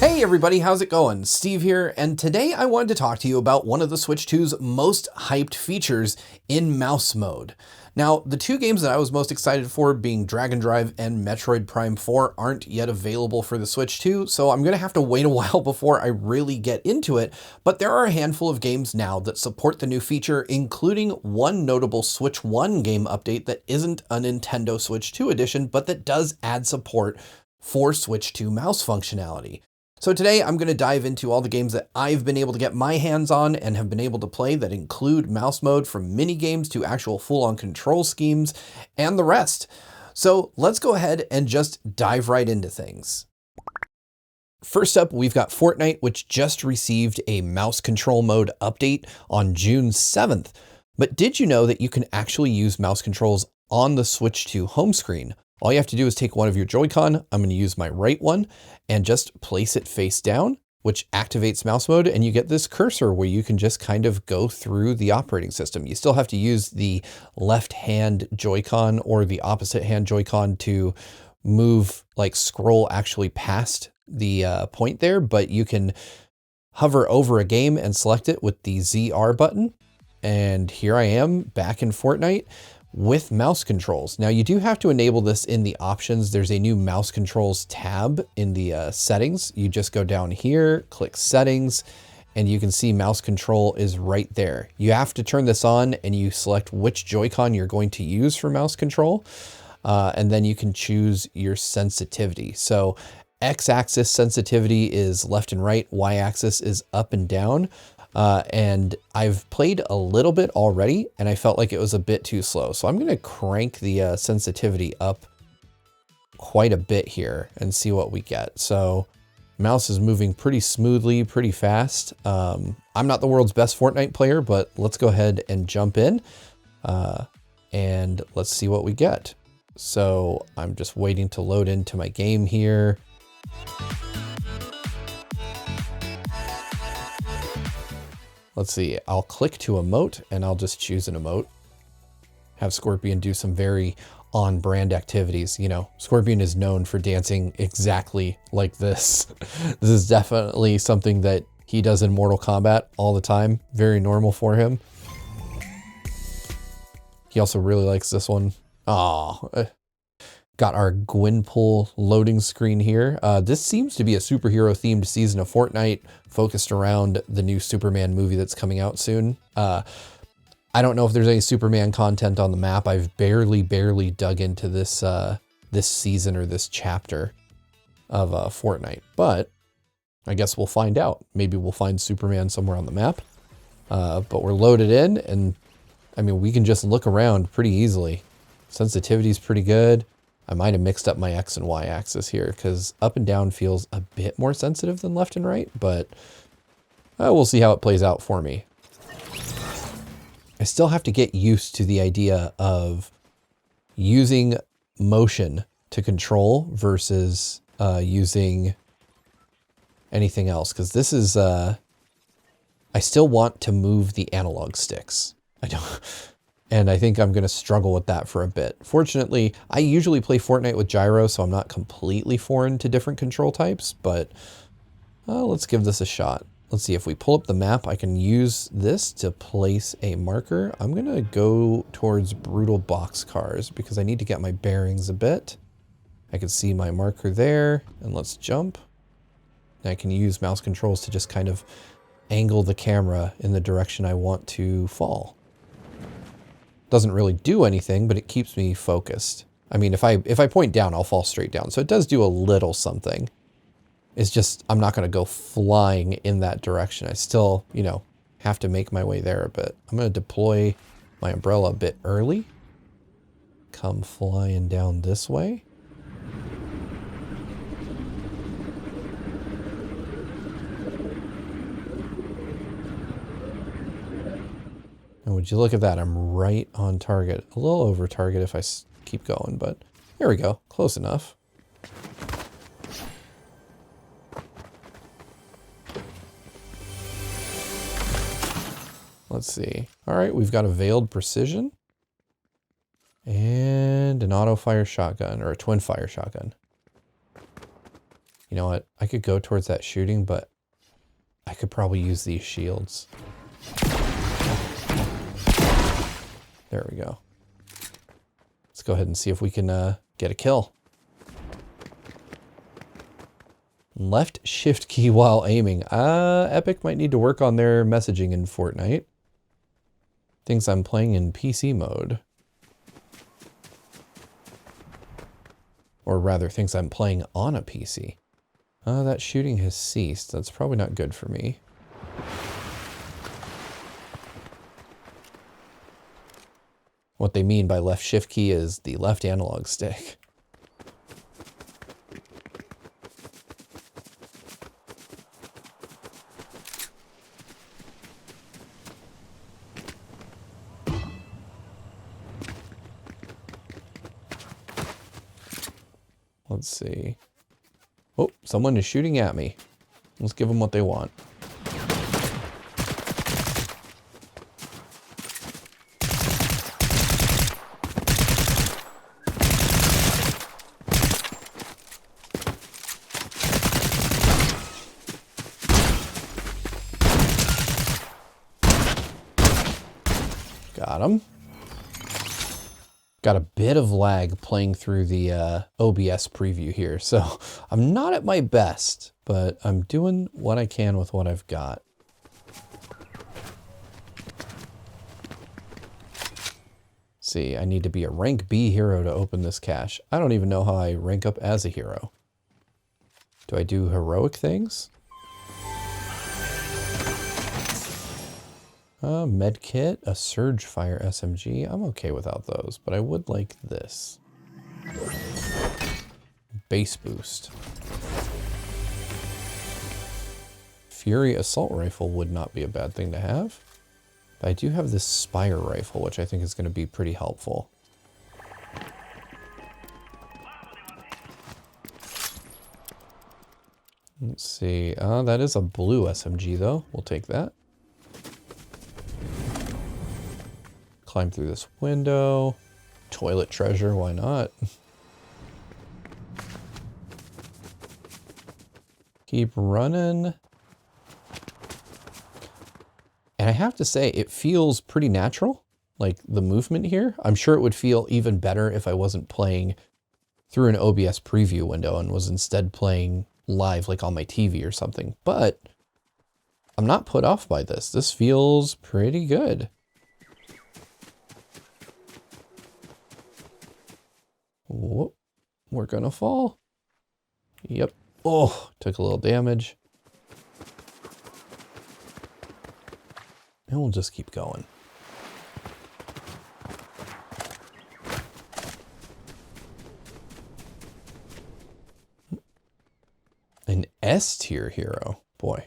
Hey everybody, how's it going? Steve here, and today I wanted to talk to you about one of the Switch 2's most hyped features in mouse mode. Now, the two games that I was most excited for, being Dragon Drive and Metroid Prime 4, aren't yet available for the Switch 2, so I'm going to have to wait a while before I really get into it, but there are a handful of games now that support the new feature, including one notable Switch 1 game update that isn't a Nintendo Switch 2 edition, but that does add support for Switch 2 mouse functionality. So today I'm going to dive into all the games that I've been able to get my hands on and have been able to play that include mouse mode, from mini games to actual full-on control schemes and the rest. So let's go ahead and just dive right into things. First up, we've got Fortnite, which just received a mouse control mode update on June 7th. But did you know that you can actually use mouse controls on the Switch 2 home screen? All you have to do is take one of your Joy-Con, I'm going to use my right one, and just place it face down, which activates mouse mode, and you get this cursor where you can just kind of go through the operating system. You still have to use the left hand Joy-Con or the opposite hand Joy-Con to move, like scroll actually past the point there, but you can hover over a game and select it with the ZR button. And here I am back in Fortnite with mouse controls. Now you do have to enable this in the options. There's a new mouse controls tab in the settings. You just go down here, click settings, and you can see mouse control is right there. You have to turn this on and you select which Joy-Con you're going to use for mouse control. And then you can choose your sensitivity. So X-axis sensitivity is left and right, Y-axis is up and down. And I've played a little bit already and I felt like it was a bit too slow. So I'm going to crank the sensitivity up quite a bit here and see what we get. So mouse is moving pretty smoothly, pretty fast. I'm not the world's best Fortnite player, but let's go ahead and jump in and let's see what we get. So I'm just waiting to load into my game here. Let's see, I'll click to emote and I'll just choose an emote. Have Scorpion do some very on-brand activities. You know, Scorpion is known for dancing exactly like this. This is definitely something that he does in Mortal Kombat all the time. Very normal for him. He also really likes this one. Oh, got our Gwynpool loading screen here. This seems to be a superhero themed season of Fortnite focused around the new Superman movie that's coming out soon. I don't know if there's any Superman content on the map. I've barely dug into this this season or this chapter of Fortnite, but I guess we'll find out. Maybe we'll find Superman somewhere on the map. But we're loaded in, and I mean, we can just look around pretty easily. Sensitivity's pretty good. I might have mixed up my X and Y axis here because up and down feels a bit more sensitive than left and right, but we'll see how it plays out for me. I still have to get used to the idea of using motion to control versus using anything else, because this is, I still want to move the analog sticks. And I think I'm going to struggle with that for a bit. Fortunately, I usually play Fortnite with gyro, so I'm not completely foreign to different control types, but let's give this a shot. Let's see, if we pull up the map, I can use this to place a marker. I'm going to go towards brutal boxcars because I need to get my bearings a bit. I can see my marker there, and let's jump. And I can use mouse controls to just kind of angle the camera in the direction I want to fall. Doesn't really do anything, but it keeps me focused. I mean, if I point down, I'll fall straight down. So it does do a little something. It's just, I'm not going to go flying in that direction. I still, you know, have to make my way there a bit. I'm going to deploy my umbrella a bit early. Come flying down this way. And would you look at that, I'm right on target. A little over target if I keep going, but there we go, close enough. Let's see. All right, we've got a veiled precision and an auto fire shotgun, or a twin fire shotgun. You know what? I could go towards that shooting, but I could probably use these shields. There we go. Let's go ahead and see if we can get a kill. Left shift key while aiming. Epic might need to work on their messaging in Fortnite. Thinks I'm playing in PC mode. Or rather, thinks I'm playing on a PC. That shooting has ceased. That's probably not good for me. What they mean by left shift key is the left analog stick. Let's see. Oh, someone is shooting at me. Let's give them what they want. Got him. Got a bit of lag playing through the OBS preview here, so I'm not at my best, but I'm doing what I can with what I've got. See, I need to be a rank B hero to open this cache. I don't even know how I rank up as a hero. Do I do heroic things? A med kit, a surge fire SMG. I'm okay without those, but I would like this. Base boost. Fury assault rifle would not be a bad thing to have. But I do have this Spire rifle, which I think is going to be pretty helpful. Let's see. That is a blue SMG though. We'll take that. Climb through this window. Toilet treasure, why not? Keep running. And I have to say, it feels pretty natural, like the movement here. I'm sure it would feel even better if I wasn't playing through an OBS preview window and was instead playing live, like on my TV or something. But I'm not put off by this. This feels pretty good. Whoop, we're gonna fall. Yep. Oh, took a little damage. And we'll just keep going. An S tier hero. Boy,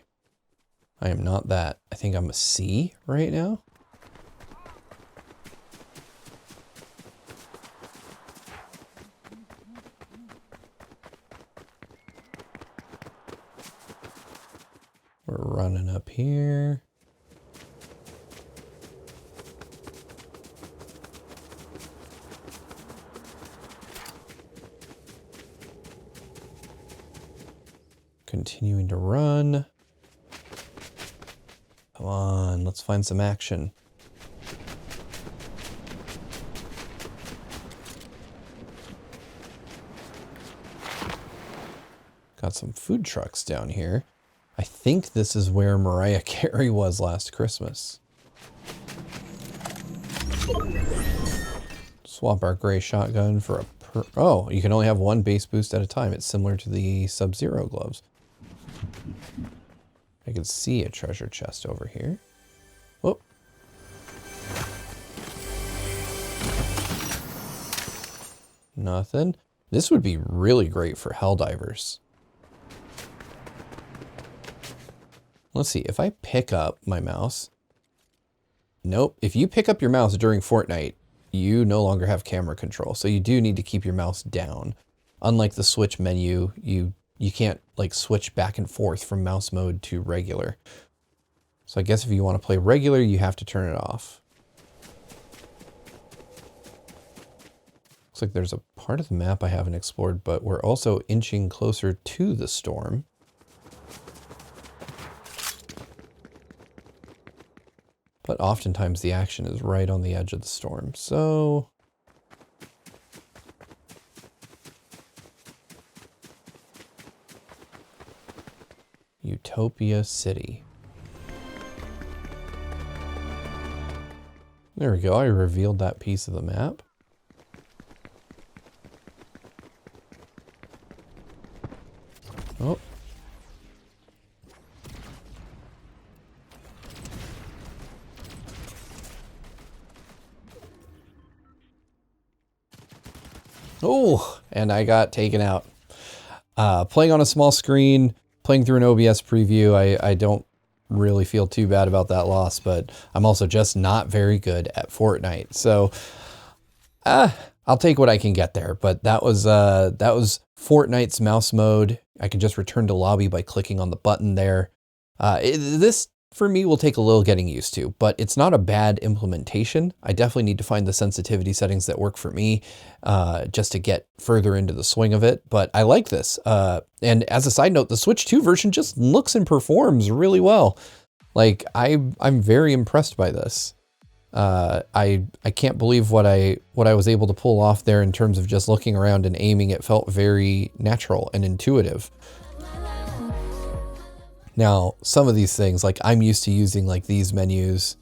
I am not that. I think I'm a C right now. We're running up here. Continuing to run. Come on, let's find some action. Got some food trucks down here. I think this is where Mariah Carey was last Christmas. Swap our gray shotgun for a oh, you can only have one base boost at a time. It's similar to the Sub-Zero gloves. I can see a treasure chest over here. Whoop. Nothing. This would be really great for Helldivers. Let's see, if I pick up my mouse. Nope, if you pick up your mouse during Fortnite, you no longer have camera control. So you do need to keep your mouse down. Unlike the Switch menu, you can't like switch back and forth from mouse mode to regular. So I guess if you want to play regular, you have to turn it off. Looks like there's a part of the map I haven't explored, but we're also inching closer to the storm. But oftentimes the action is right on the edge of the storm, so... Utopia City. There we go, I revealed that piece of the map. Oh. Oh, and I got taken out. Playing on a small screen, playing through an OBS preview, I don't really feel too bad about that loss, but I'm also just not very good at Fortnite. So, I'll take what I can get there. But that was Fortnite's mouse mode. I can just return to lobby by clicking on the button there. This, for me, will take a little getting used to, but it's not a bad implementation. I definitely need to find the sensitivity settings that work for me, just to get further into the swing of it. But I like this. And as a side note, the Switch 2 version just looks and performs really well. Like, I'm very impressed by this. I can't believe what I was able to pull off there in terms of just looking around and aiming. It felt very natural and intuitive. Now, some of these things, like I'm used to using like these menus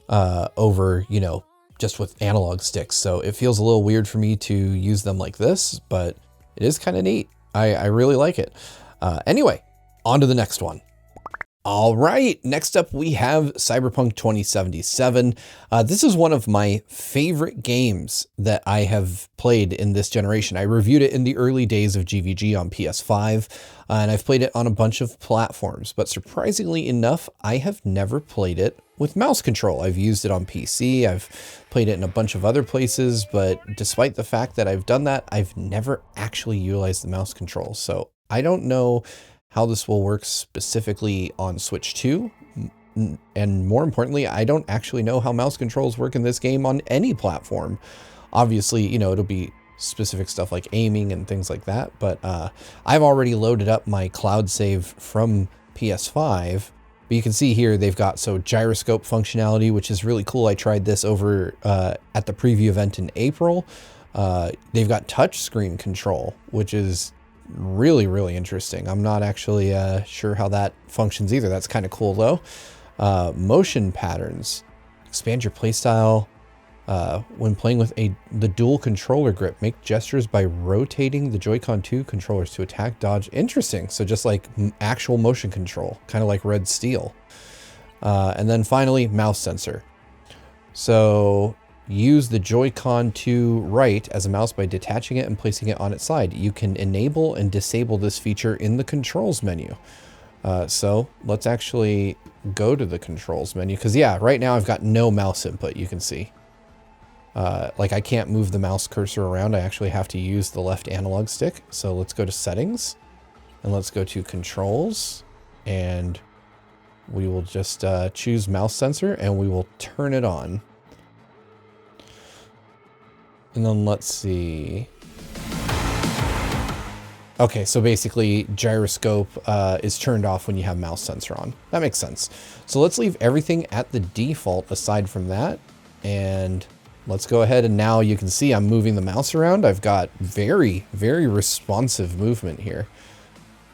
over, you know, just with analog sticks. So it feels a little weird for me to use them like this, but it is kind of neat. I really like it. Anyway, on to the next one. All right, next up we have Cyberpunk 2077. This is one of my favorite games that I have played in this generation. I reviewed it in the early days of GVG on PS5, and I've played it on a bunch of platforms, but surprisingly enough, I have never played it with mouse control. I've used it on PC, I've played it in a bunch of other places, but despite the fact that I've done that, I've never actually utilized the mouse control. So I don't know how this will work specifically on Switch 2. And more importantly, I don't actually know how mouse controls work in this game on any platform. Obviously, you know, it'll be specific stuff like aiming and things like that, but I've already loaded up my cloud save from PS5. But you can see here they've got gyroscope functionality, which is really cool. I tried this over at the preview event in April. They've got touch screen control, which is really, really interesting. I'm not actually sure how that functions either. That's kind of cool though. Motion patterns, expand your playstyle when playing with the dual controller grip. Make gestures by rotating the Joy-Con 2 controllers to attack, dodge. Interesting. So just like actual motion control, kind of like Red Steel. And then finally, mouse sensor. So use the Joy-Con 2 right as a mouse by detaching it and placing it on its side. You can enable and disable this feature in the controls menu. So let's actually go to the controls menu, because yeah, right now I've got no mouse input, you can see. Like I can't move the mouse cursor around. I actually have to use the left analog stick. So let's go to settings and let's go to controls, and we will just choose mouse sensor and we will turn it on. And then let's see. Okay, so basically gyroscope is turned off when you have mouse sensor on. That makes sense. So let's leave everything at the default aside from that. And let's go ahead, and now you can see I'm moving the mouse around. I've got very, very responsive movement here.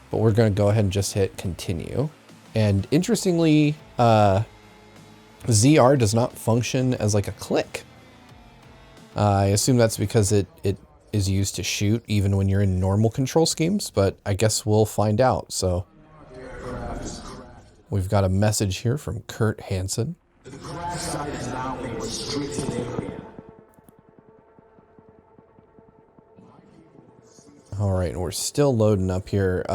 But we're going to go ahead and just hit continue. And interestingly, ZR does not function as like a click. I assume that's because it is used to shoot even when you're in normal control schemes, but I guess we'll find out. So we've got a message here from Kurt Hansen. All right, and we're still loading up here.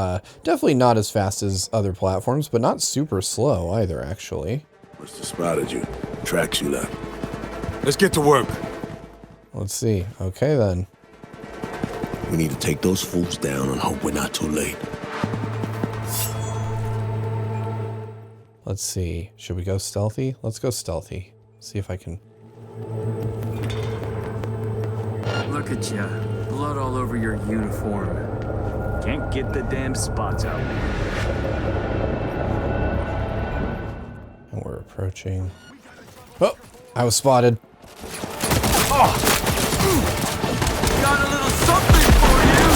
Definitely not as fast as other platforms, but not super slow either, actually. Must have spotted you. Tracks you left. Let's get to work. Let's see. Okay, then. We need to take those fools down and hope we're not too late. Let's see. Should we go stealthy? Let's go stealthy. See if I can. Look at ya. Blood all over your uniform. Can't get the damn spots out. And we're approaching. Oh, I was spotted. Oh! Got a little something for you!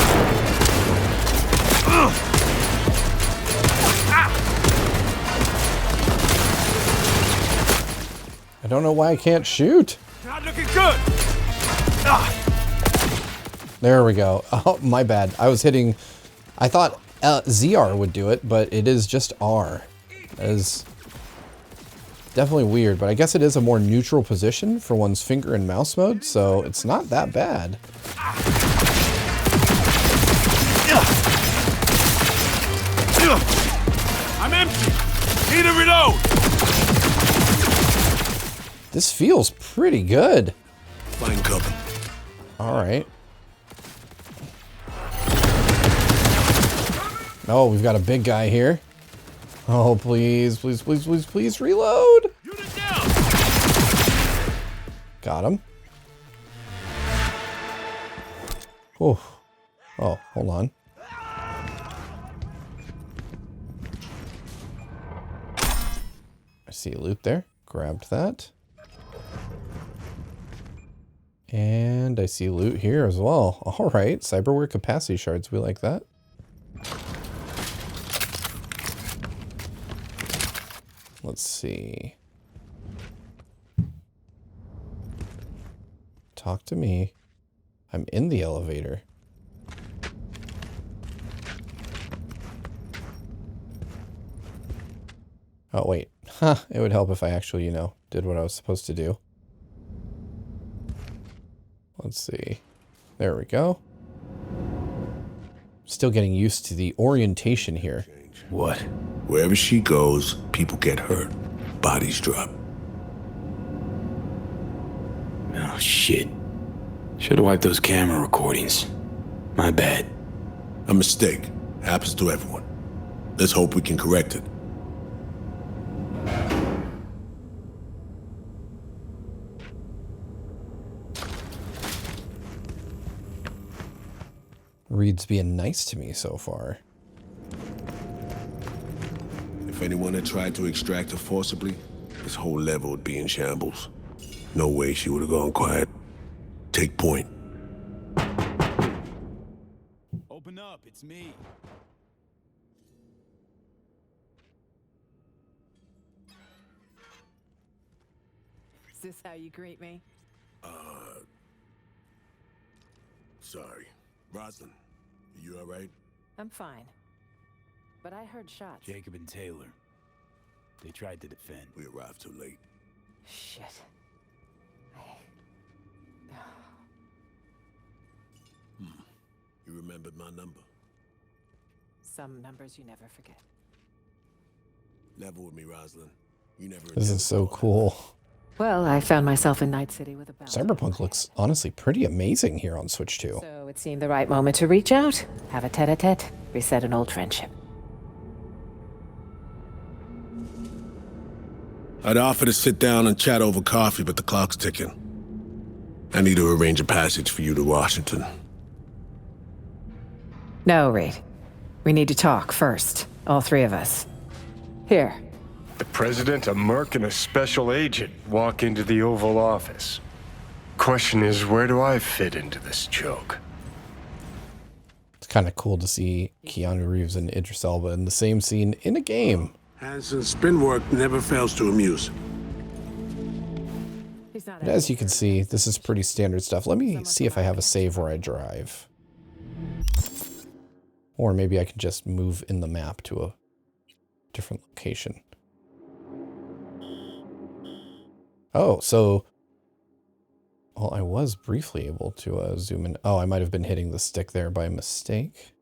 I don't know why I can't shoot. Not looking good! There we go. Oh, my bad. I was hitting... I thought ZR would do it, but it is just R. That is definitely weird, but I guess it is a more neutral position for one's finger and mouse mode, so it's not that bad. I'm empty! Need a reload! This feels pretty good. Find cover. Alright. Oh, we've got a big guy here. Oh, please, please, please, please, please reload. Got him. Oh, oh, hold on. I see a loot there. Grabbed that. And I see loot here as well. All right, cyberware capacity shards. We like that. Let's see. Talk to me. I'm in the elevator. Oh, wait. Huh. It would help if I actually, you know, did what I was supposed to do. Let's see. There we go. Still getting used to the orientation here. What? Wherever she goes, people get hurt. Bodies drop. Oh, shit. Should've wiped those camera recordings. My bad. A mistake. Happens to everyone. Let's hope we can correct it. Reed's being nice to me so far. If anyone had tried to extract her forcibly, this whole level would be in shambles. No way she would have gone quiet. Take point. Open up, it's me. Is this how you greet me? Sorry. Rosalind, are you alright? I'm fine. But I heard shots. Jacob and Taylor. They tried to defend. We arrived too late. Shit. You remembered my number. Some numbers you never forget. Level with me, Rosalind. You never. This is so cool. Well, I found myself in Night City with a bounty. Cyberpunk looks honestly pretty amazing here on Switch 2. So it seemed the right moment to reach out, have a tete-a-tete, reset an old friendship. I'd offer to sit down and chat over coffee, but the clock's ticking. I need to arrange a passage for you to Washington. No, Reed. We need to talk first. All three of us. Here. The president, a merc, and a special agent walk into the Oval Office. Question is, where do I fit into this joke? It's kind of cool to see Keanu Reeves and Idris Elba in the same scene in a game. Hansen's spin work never fails to amuse. He's not But as you can see, this is pretty standard stuff. Let me see if I have a save where I drive. Or maybe I can just move in the map to a different location. Oh, so... Well, I was briefly able to zoom in. Oh, I might have been hitting the stick there by mistake.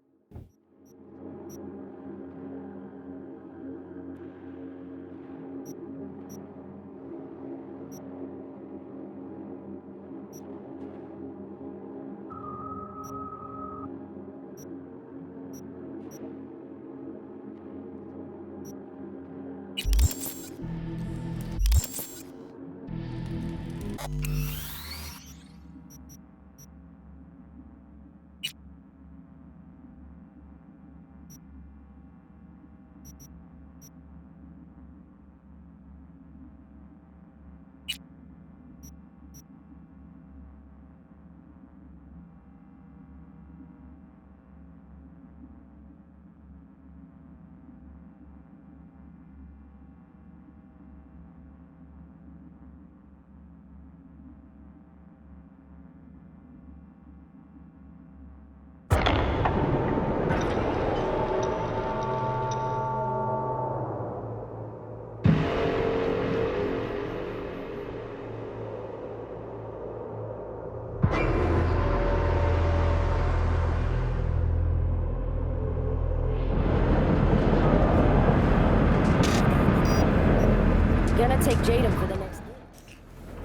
take Jaden for the next game.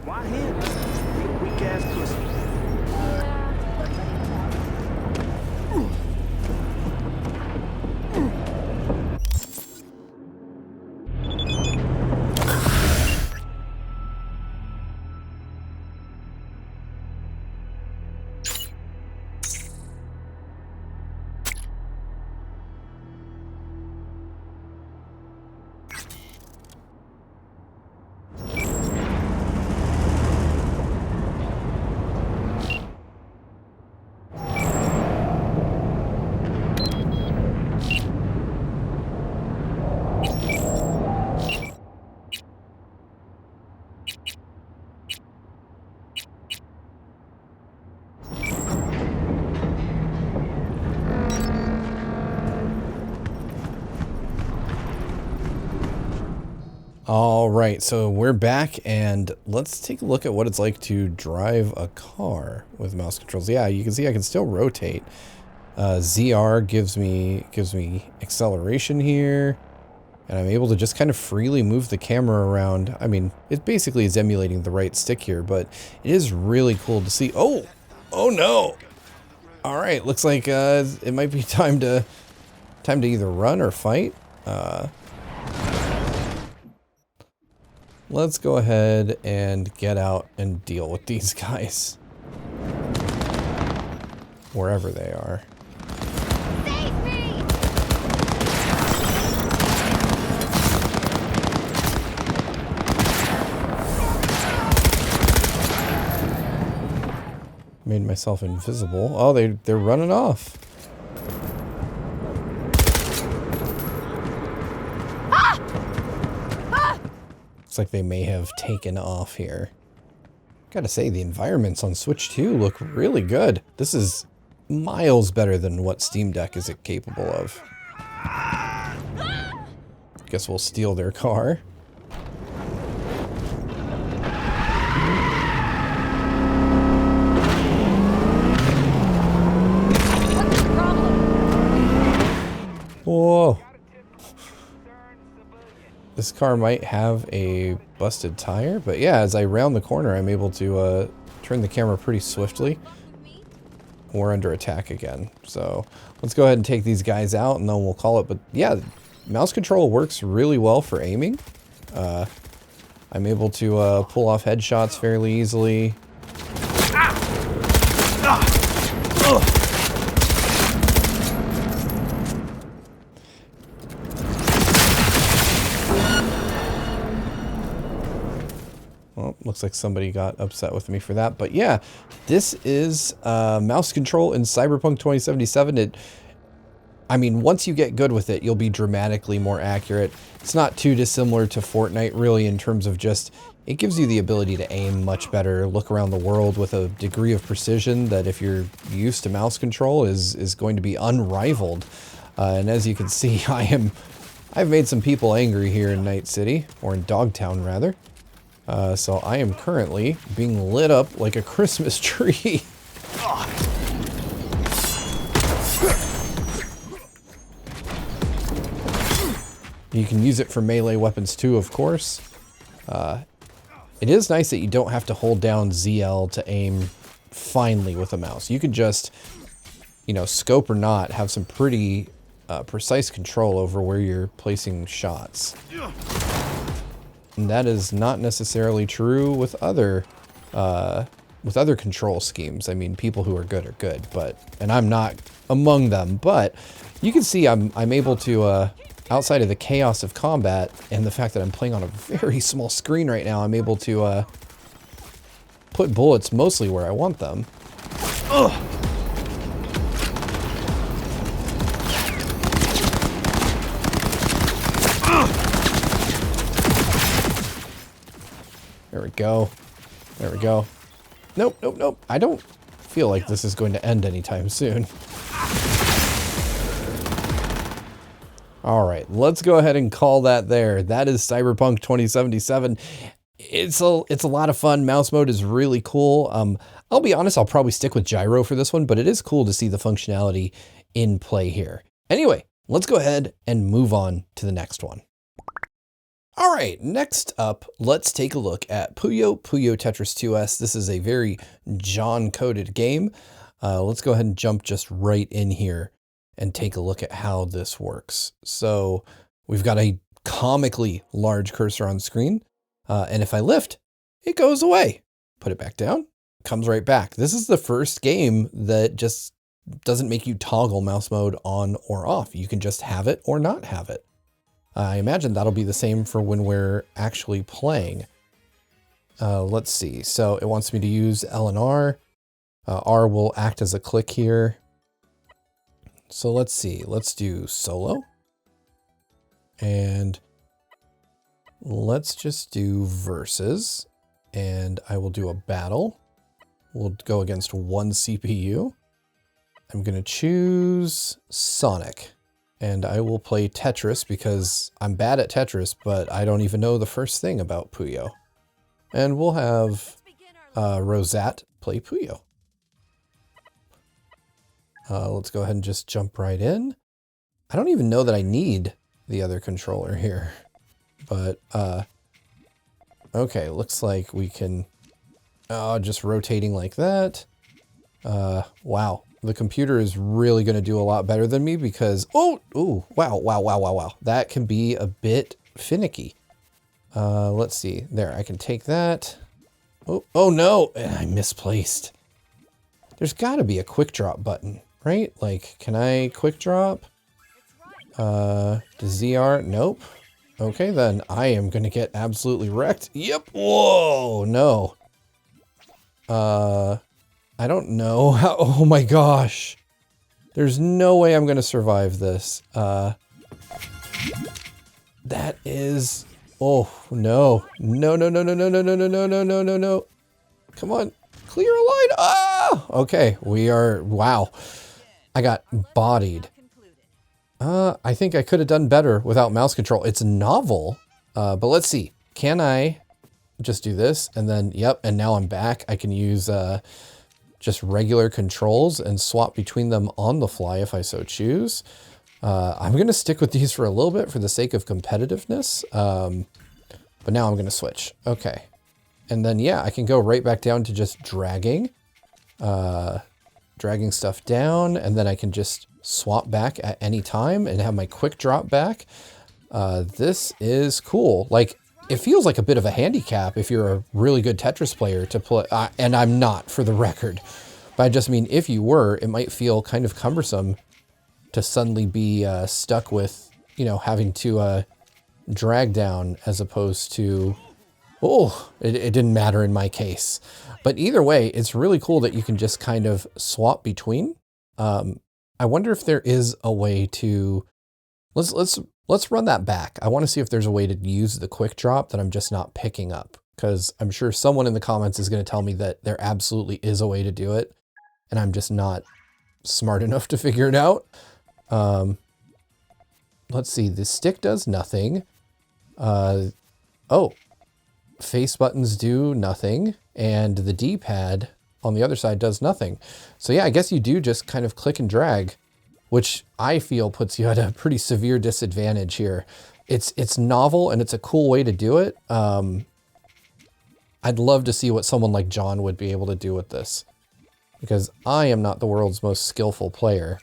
Why him? You weak ass pussy. All right, so we're back, and let's take a look at what it's like to drive a car with mouse controls. Yeah, you can see I can still rotate. ZR gives me acceleration here, and I'm able to just kind of freely move the camera around. I mean, it basically is emulating the right stick here, but it is really cool to see. Oh no! All right, looks like it might be time to either run or fight. Let's go ahead and get out and deal with these guys. Wherever they are. Save me! Made myself invisible. Oh, they're running off. Looks like they may have taken off here. Gotta say, the environments on Switch 2 look really good. This is miles better than what Steam Deck is capable of. Guess we'll steal their car. What's the problem? Whoa. This car might have a busted tire, but yeah, as I round the corner, I'm able to turn the camera pretty swiftly. We're under attack again. So let's go ahead and take these guys out, and then we'll call it. But yeah, mouse control works really well for aiming. I'm able to pull off headshots fairly easily. Well, looks like somebody got upset with me for that. But yeah, this is mouse control in Cyberpunk 2077. I mean, once you get good with it, you'll be dramatically more accurate. It's not too dissimilar to Fortnite, really, in terms of just, it gives you the ability to aim much better, look around the world with a degree of precision that if you're used to mouse control is going to be unrivaled. And as you can see, I've made some people angry here in Night City, or in Dogtown rather. So I am currently being lit up like a Christmas tree. You can use it for melee weapons too, of course. It is nice that you don't have to hold down ZL to aim finely with a mouse. You could just, you know, scope or not, have some pretty precise control over where you're placing shots. And that is not necessarily true with other control schemes. I mean, people who are good, and I'm not among them. But you can see I'm able to, outside of the chaos of combat and the fact that I'm playing on a very small screen right now, I'm able to put bullets mostly where I want them. Ugh. There we go. There we go. Nope, nope, nope. I don't feel like this is going to end anytime soon. All right, let's go ahead and call that there. That is Cyberpunk 2077. It's a lot of fun. Mouse mode is really cool. I'll be honest, I'll probably stick with gyro for this one, but it is cool to see the functionality in play here. Anyway, let's go ahead and move on to the next one. All right, next up, let's take a look at Puyo Tetris 2's. This is a very John-coded game. Let's go ahead and jump just right in here and take a look at how this works. So we've got a comically large cursor on screen, and if I lift, it goes away. Put it back down, comes right back. This is the first game that just doesn't make you toggle mouse mode on or off. You can just have it or not have it. I imagine that'll be the same for when we're actually playing. Let's see. So it wants me to use L and R. R will act as a click here. So let's see. Let's do solo. And let's just do versus. And I will do a battle. We'll go against one CPU. I'm going to choose Sonic. And I will play Tetris because I'm bad at Tetris, but I don't even know the first thing about Puyo. And we'll have Rosette play Puyo. Let's go ahead and just jump right in. I don't even know that I need the other controller here. But, okay, looks like we can, just rotating like that. Wow. The computer is really going to do a lot better than me because, wow. That can be a bit finicky. Let's see. There, I can take that. Oh no, I misplaced. There's got to be a quick drop button, right? Like, can I quick drop? To ZR? Nope. Okay, then I am going to get absolutely wrecked. Yep. Whoa, no. I don't know how, oh my gosh. There's no way I'm gonna survive this. That is, oh no. No. Come on, clear a line. Ah! Okay, we are, wow. I got bodied. I think I could have done better without mouse control. It's novel, but let's see. Can I just do this? And then, yep, and now I'm back. I can use, just regular controls and swap between them on the fly if I so choose. I'm going to stick with these for a little bit for the sake of competitiveness. But now I'm going to switch. Okay. And then, yeah, I can go right back down to just dragging stuff down. And then I can just swap back at any time and have my quick drop back. This is cool. Like, it feels like a bit of a handicap if you're a really good Tetris player to play, and I'm not, for the record. But I just mean, if you were, it might feel kind of cumbersome to suddenly be stuck with, you know, having to drag down as opposed to, it didn't matter in my case. But either way, it's really cool that you can just kind of swap between. I wonder if there is a way to, let's run that back. I want to see if there's a way to use the quick drop that I'm just not picking up, because I'm sure someone in the comments is going to tell me that there absolutely is a way to do it, and I'm just not smart enough to figure it out. Let's see. The stick does nothing. Face buttons do nothing, and the D-pad on the other side does nothing. So yeah, I guess you do just kind of click and drag, which I feel puts you at a pretty severe disadvantage here. It's novel and it's a cool way to do it. I'd love to see what someone like John would be able to do with this, because I am not the world's most skillful player.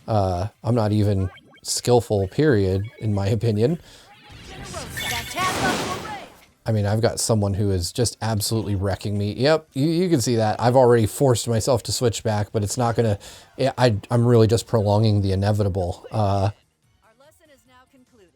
I'm not even skillful, period, in my opinion. I mean, I've got someone who is just absolutely wrecking me. Yep, you can see that. I've already forced myself to switch back, but it's not gonna, I'm really just prolonging the inevitable. Our lesson is now concluded.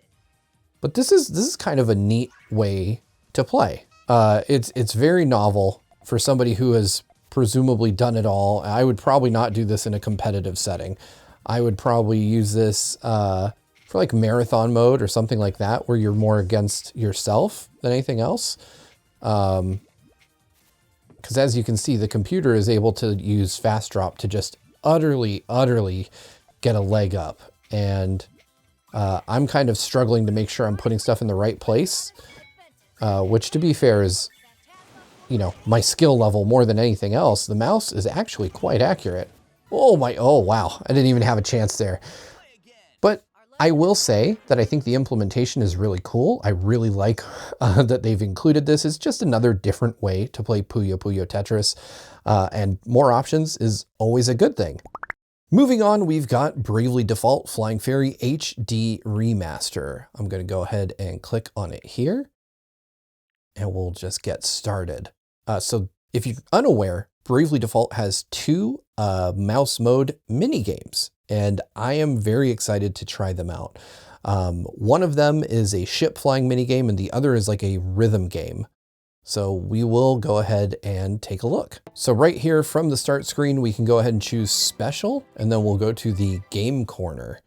But this is kind of a neat way to play. It's very novel for somebody who has presumably done it all. I would probably not do this in a competitive setting. I would probably use this for like marathon mode or something like that, where you're more against yourself than anything else. Because as you can see, the computer is able to use fast drop to just utterly get a leg up. And I'm kind of struggling to make sure I'm putting stuff in the right place, which, to be fair, is, you know, my skill level more than anything else. The mouse is actually quite accurate. Oh wow, I didn't even have a chance there. But I will say that I think the implementation is really cool. I really like that they've included this. It's just another different way to play Puyo Puyo Tetris, and more options is always a good thing. Moving on, we've got Bravely Default Flying Fairy HD Remaster. I'm going to go ahead and click on it here, and we'll just get started. So if you're unaware, Bravely Default has two mouse mode mini games, and I am very excited to try them out. One of them is a ship flying mini game, and the other is like a rhythm game. So we will go ahead and take a look. So right here from the start screen, we can go ahead and choose special, and then we'll go to the game corner.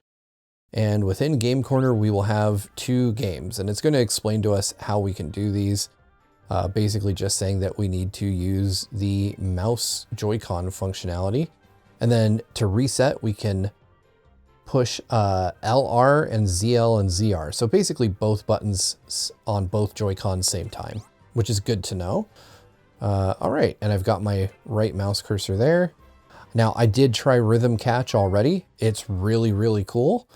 And within game corner, we will have two games, and it's going to explain to us how we can do these. Basically just saying that we need to use the mouse Joy-Con functionality. And then to reset, we can push LR and ZL and ZR. So basically both buttons on both Joy-Cons same time, which is good to know. All right, and I've got my right mouse cursor there. Now I did try Rhythm Catch already. It's really, really cool.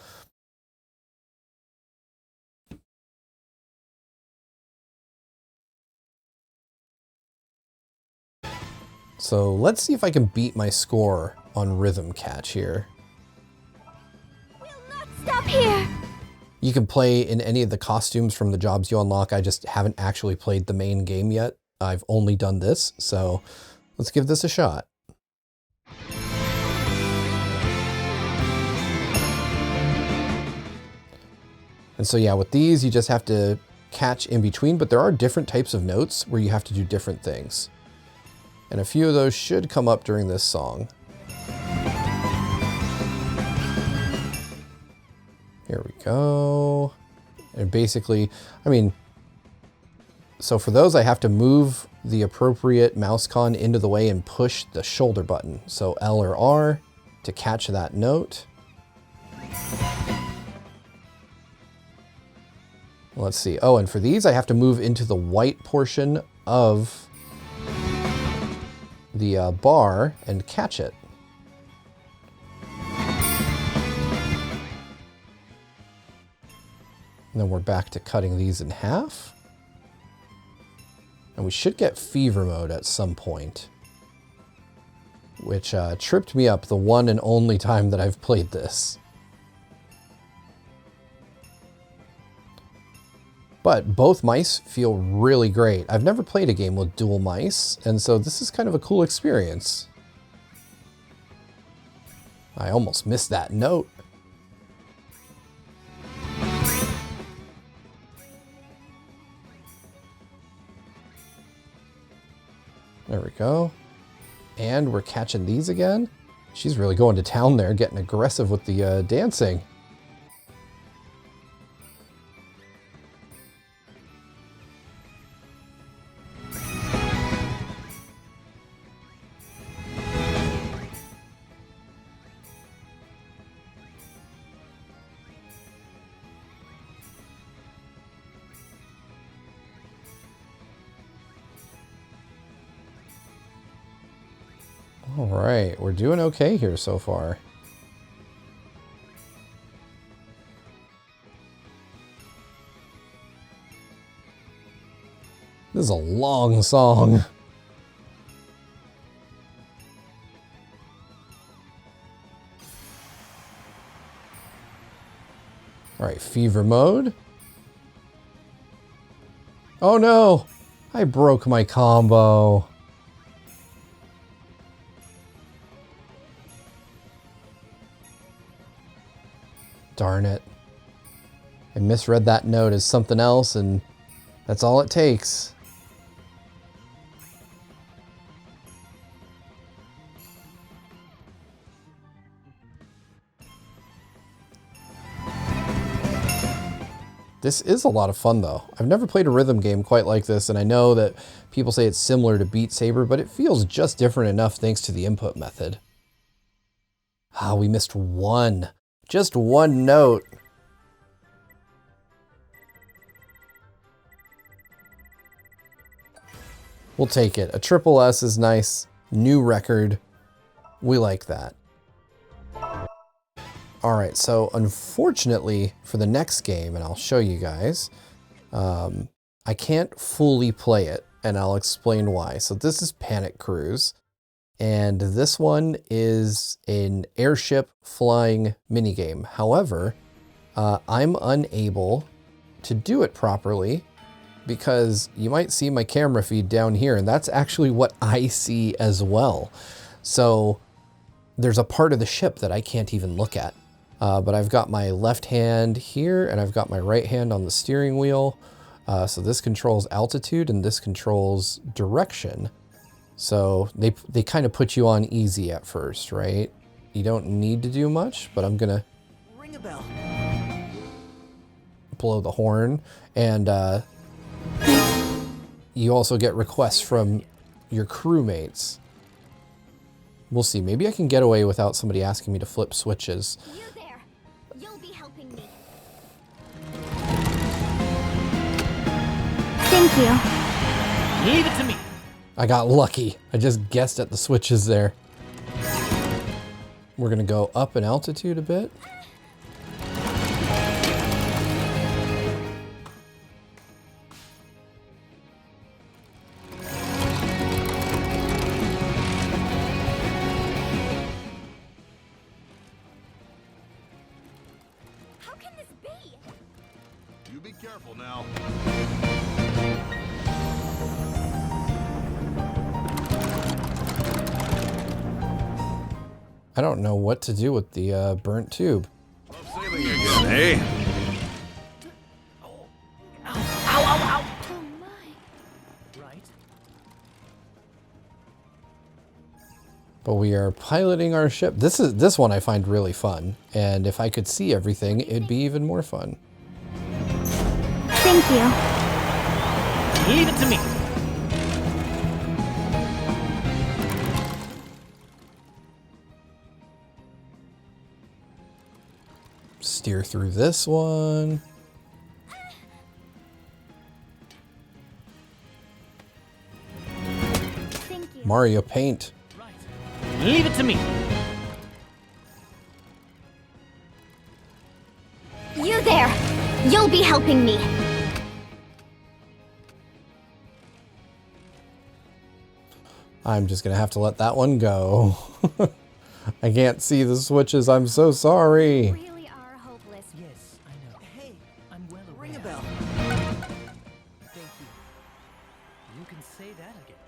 So let's see if I can beat my score on Rhythm Catch here. We'll not stop here! You can play in any of the costumes from the jobs you unlock. I just haven't actually played the main game yet. I've only done this, so let's give this a shot. And so yeah, with these, you just have to catch in between, but there are different types of notes where you have to do different things. And a few of those should come up during this song. Here we go. And basically, I mean, so for those, I have to move the appropriate mouse con into the way and push the shoulder button. So L or R to catch that note. Let's see. Oh, and for these, I have to move into the white portion of the bar and catch it. And then we're back to cutting these in half. And we should get fever mode at some point, which tripped me up the one and only time that I've played this. But both mice feel really great. I've never played a game with dual mice, and so this is kind of a cool experience. I almost missed that note. There we go. And we're catching these again. She's really going to town there, getting aggressive with the dancing. All right, we're doing okay here so far. This is a long song. All right, fever mode. Oh no, I broke my combo. Darn it. I misread that note as something else, and that's all it takes. This is a lot of fun, though. I've never played a rhythm game quite like this, and I know that people say it's similar to Beat Saber, but it feels just different enough thanks to the input method. Ah, we missed one. Just one note. We'll take it. A triple S is nice. New record. We like that. All right, so unfortunately for the next game, and I'll show you guys, I can't fully play it, and I'll explain why. So this is Panic Cruise, and this one is an airship flying minigame. However, I'm unable to do it properly because you might see my camera feed down here, and that's actually what I see as well. So there's a part of the ship that I can't even look at. But I've got my left hand here and I've got my right hand on the steering wheel. So this controls altitude and this controls direction. So they kind of put you on easy at first, right? You don't need to do much, but I'm gonna Ring a bell. blow the horn. And you also get requests from your crewmates. We'll see. Maybe I can get away without somebody asking me to flip switches. You there. You'll be helping me. Thank you. Leave it to me. I got lucky. I just guessed at the switches there. We're gonna go up in altitude a bit. How can this be? You be careful now. I don't know what to do with the burnt tube. Sailing again, eh? Oh my. Right. But we are piloting our ship. This one I find really fun. And if I could see everything, it'd be even more fun. Thank you. Leave it to me. Steer through this one. Thank you. Mario Paint. Right. Leave it to me. You there. You'll be helping me. I'm just gonna have to let that one go. I can't see the switches. I'm so sorry. Really are hopeless. Yes, I know. Hey, I'm well aware. Ring a bell. Thank you. You can say that again.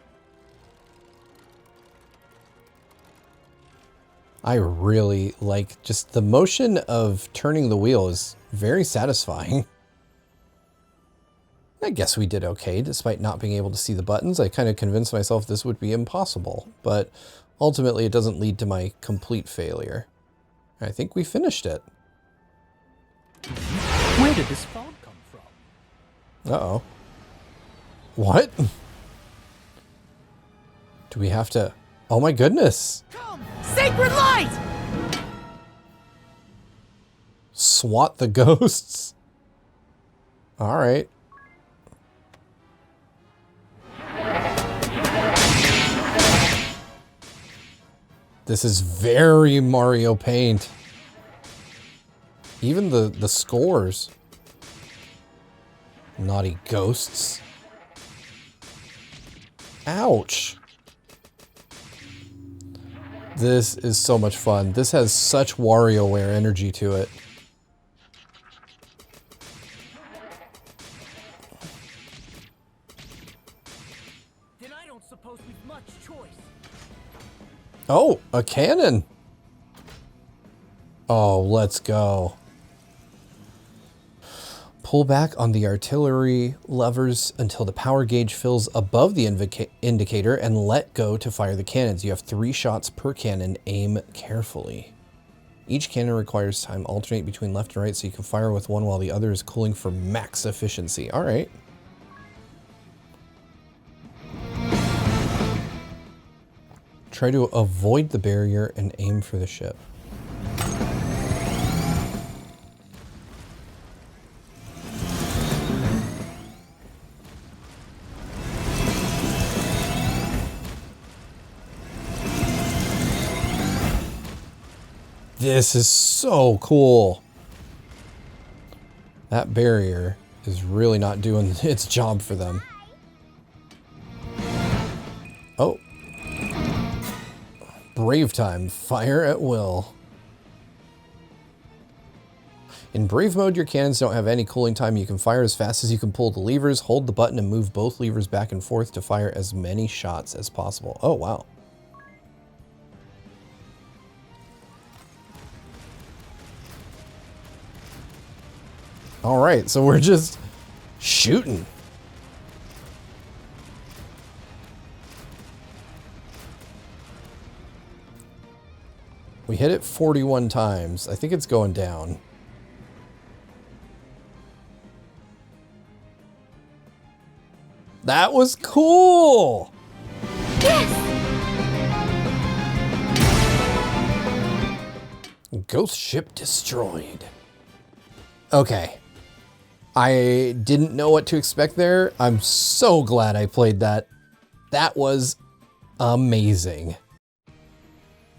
I really like just the motion of turning the wheel is very satisfying. I guess we did okay despite not being able to see the buttons. I kind of convinced myself this would be impossible, but ultimately it doesn't lead to my complete failure. I think we finished it. Where did this fog come from? Uh-oh. What? Do we have to... Oh my goodness! Come, sacred light! Swat the ghosts? Alright. This is very Mario Paint. Even the scores. Naughty ghosts. Ouch. This is so much fun. This has such WarioWare energy to it. Then I don't suppose we've much choice. Oh, a cannon. Oh, let's go. Pull back on the artillery levers until the power gauge fills above the indicator and let go to fire the cannons. You have 3 shots per cannon. Aim carefully. Each cannon requires time. Alternate between left and right so you can fire with one while the other is cooling for max efficiency. All right. Try to avoid the barrier and aim for the ship. This is so cool. That barrier is really not doing its job for them. Oh. Brave time. Fire at will. In Brave mode, your cannons don't have any cooling time. You can fire as fast as you can pull the levers, hold the button, and move both levers back and forth to fire as many shots as possible. Oh, wow. All right, so we're just shooting. We hit it 41 times. I think it's going down. That was cool! Yes! Ghost ship destroyed. Okay. I didn't know what to expect there. I'm so glad I played that. That was amazing.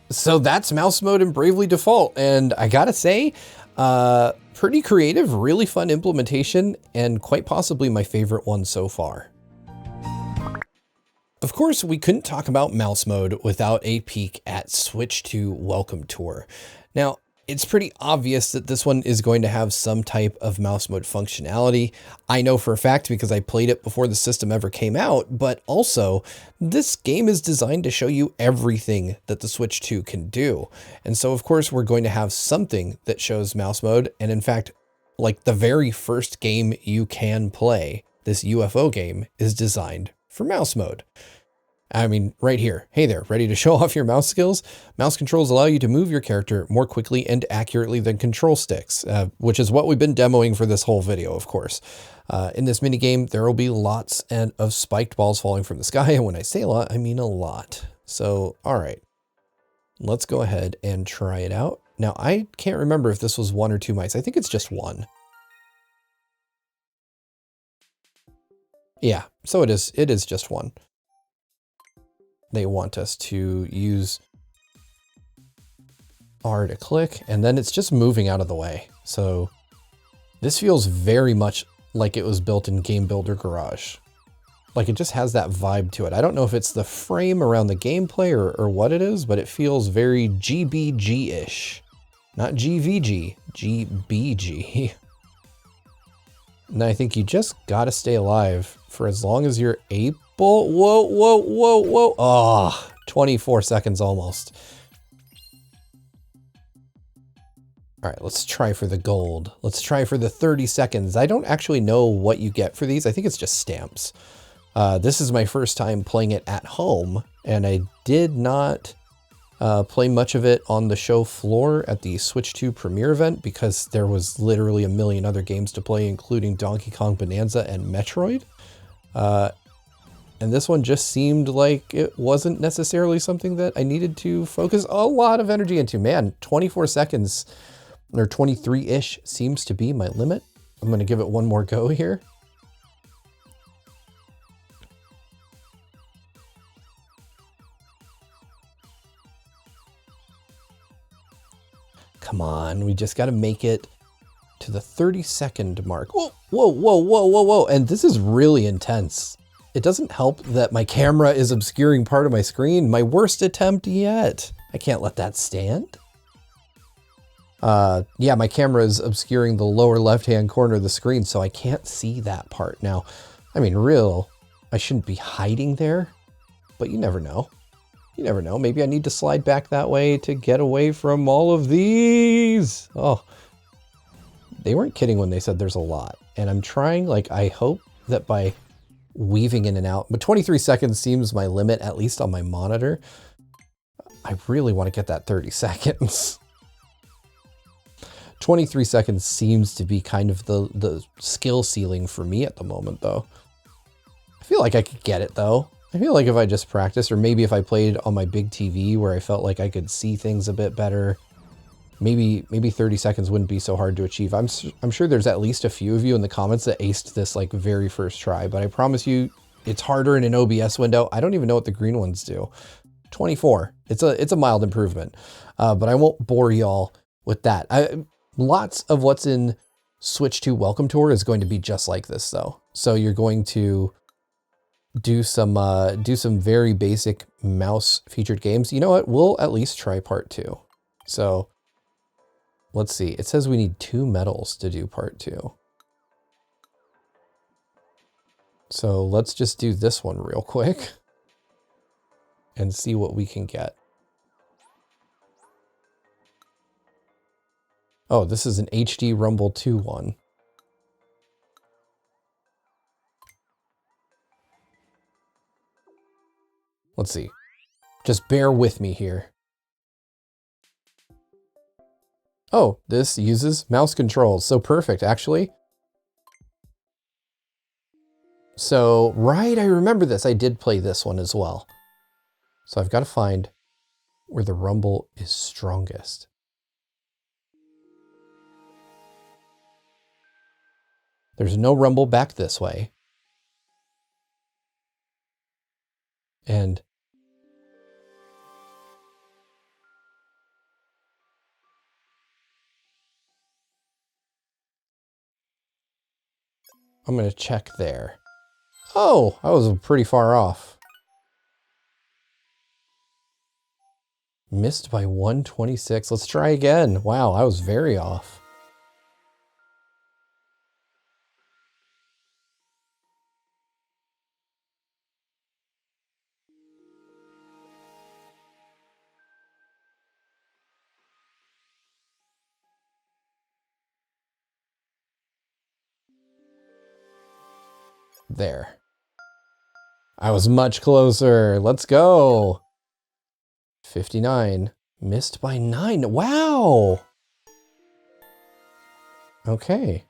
So that's mouse mode in Bravely Default, and I gotta say, pretty creative, really fun implementation, and quite possibly my favorite one so far. Of course, we couldn't talk about mouse mode without a peek at Switch 2 Welcome Tour. Now, it's pretty obvious that this one is going to have some type of mouse mode functionality. I know for a fact because I played it before the system ever came out, but also this game is designed to show you everything that the Switch 2 can do. And so of course we're going to have something that shows mouse mode. And in fact, like the very first game you can play, this UFO game, is designed for mouse mode. I mean, right here. Hey there, ready to show off your mouse skills? Mouse controls allow you to move your character more quickly and accurately than control sticks, which is what we've been demoing for this whole video, of course. In this minigame, there will be lots of spiked balls falling from the sky, and when I say a lot, I mean a lot. So, all right, let's go ahead and try it out. Now, I can't remember if this was 1 or 2 mice. I think it's just 1. Yeah, so it is just 1. They want us to use R to click, and then it's just moving out of the way. So this feels very much like it was built in Game Builder Garage. Like it just has that vibe to it. I don't know if it's the frame around the gameplay or what it is, but it feels very GBG-ish. Not GVG, GBG. And I think you just gotta stay alive for as long as you're able. Whoa, whoa, whoa, whoa. Oh, 24 seconds almost. All right, let's try for the gold. Let's try for the 30 seconds. I don't actually know what you get for these. I think it's just stamps. This is my first time playing it at home, and I did not play much of it on the show floor at the Switch 2 premiere event because there was literally a million other games to play, including Donkey Kong Bonanza and Metroid. And this one just seemed like it wasn't necessarily something that I needed to focus a lot of energy into. Man, 24 seconds or 23-ish seems to be my limit. I'm going to give it one more go here. Come on, we just got to make it to the 30-second mark. Whoa, whoa, whoa, whoa, whoa, whoa. And this is really intense. It doesn't help that my camera is obscuring part of my screen. My worst attempt yet. I can't let that stand. Yeah, my camera is obscuring the lower left-hand corner of the screen, so I can't see that part. Now, I mean, I shouldn't be hiding there, but you never know. You never know. Maybe I need to slide back that way to get away from all of these. Oh, they weren't kidding when they said there's a lot. And I'm trying, like, I hope that by weaving in and out, but 23 seconds seems my limit, at least on my monitor. I really want to get that 30 seconds. 23 seconds seems to be kind of the skill ceiling for me at the moment, though. I feel like I could get it, though. I feel like if I just practiced, or maybe if I played on my big TV where I felt like I could see things a bit better, maybe 30 seconds wouldn't be so hard to achieve. I'm sure there's at least a few of you in the comments that aced this like very first try, but I promise you it's harder in an OBS window. I don't even know what the green ones do. 24. It's a mild improvement, but I won't bore y'all with that. Lots of what's in Switch 2 Welcome Tour is going to be just like this though. So you're going to do some very basic mouse featured games. You know what? We'll at least try part 2. So let's see. It says we need 2 medals to do part 2. So let's just do this one real quick and see what we can get. Oh, this is an HD Rumble 2 one. Let's see. Just bear with me here. Oh, this uses mouse controls. So perfect, actually. So, right, I remember this. I did play this one as well. So I've got to find where the rumble is strongest. There's no rumble back this way. And I'm going to check there. Oh, I was pretty far off. Missed by 126. Let's try again. Wow, I was very off. There. I was much closer. Let's go. 59. Missed by 9. Wow. Okay.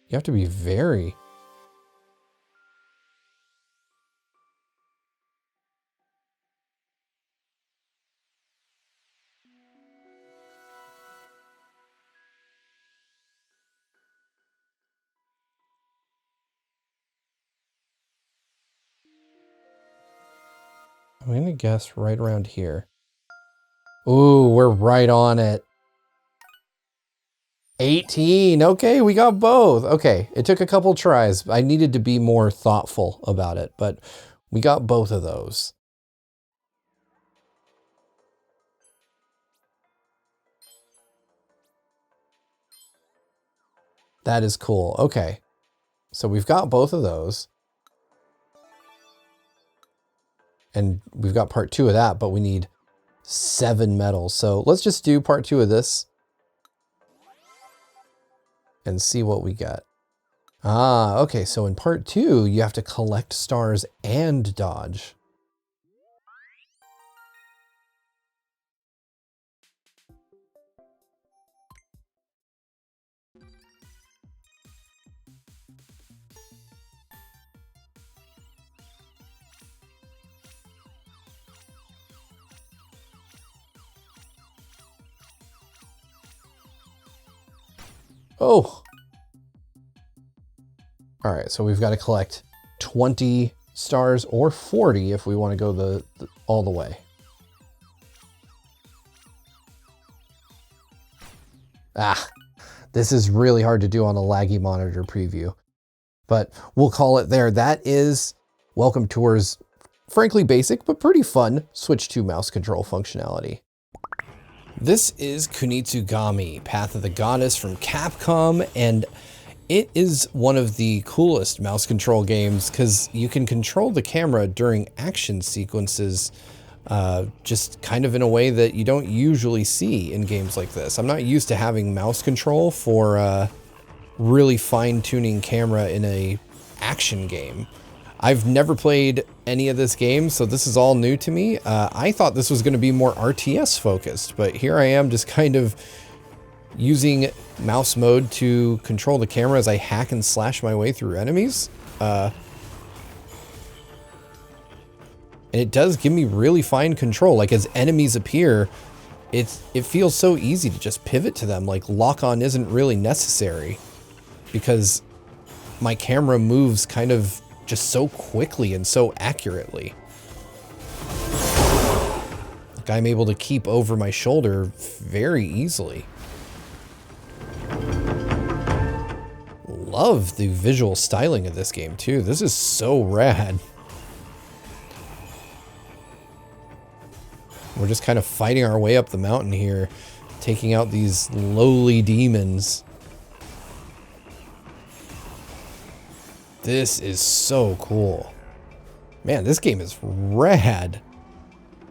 You have to be very... I'm going to guess right around here. Ooh, we're right on it. 18. Okay, we got both. Okay, it took a couple tries. I needed to be more thoughtful about it, but we got both of those. That is cool. Okay, so we've got both of those. And we've got part 2 of that, but we need 7 medals. So let's just do part 2 of this and see what we get. Ah, okay. So in part 2, you have to collect stars and dodge. Oh. All right, so we've got to collect 20 stars or 40 if we want to go all the way. Ah, this is really hard to do on a laggy monitor preview, but we'll call it there. That is Welcome Tour's frankly basic, but pretty fun Switch 2 mouse control functionality. This is Kunitsugami, Path of the Goddess from Capcom, and it is one of the coolest mouse control games because you can control the camera during action sequences just kind of in a way that you don't usually see in games like this. I'm not used to having mouse control for really fine-tuning camera in a action game. I've never played any of this game, so this is all new to me. I thought this was going to be more RTS focused, but here I am just kind of using mouse mode to control the camera as I hack and slash my way through enemies. And it does give me really fine control. Like as enemies appear, it feels so easy to just pivot to them. Like lock on isn't really necessary because my camera moves kind of just so quickly and so accurately. Like I'm able to keep over my shoulder very easily. Love the visual styling of this game too. This is so rad. We're just kind of fighting our way up the mountain here, taking out these lowly demons. This is so cool. Man, this game is rad.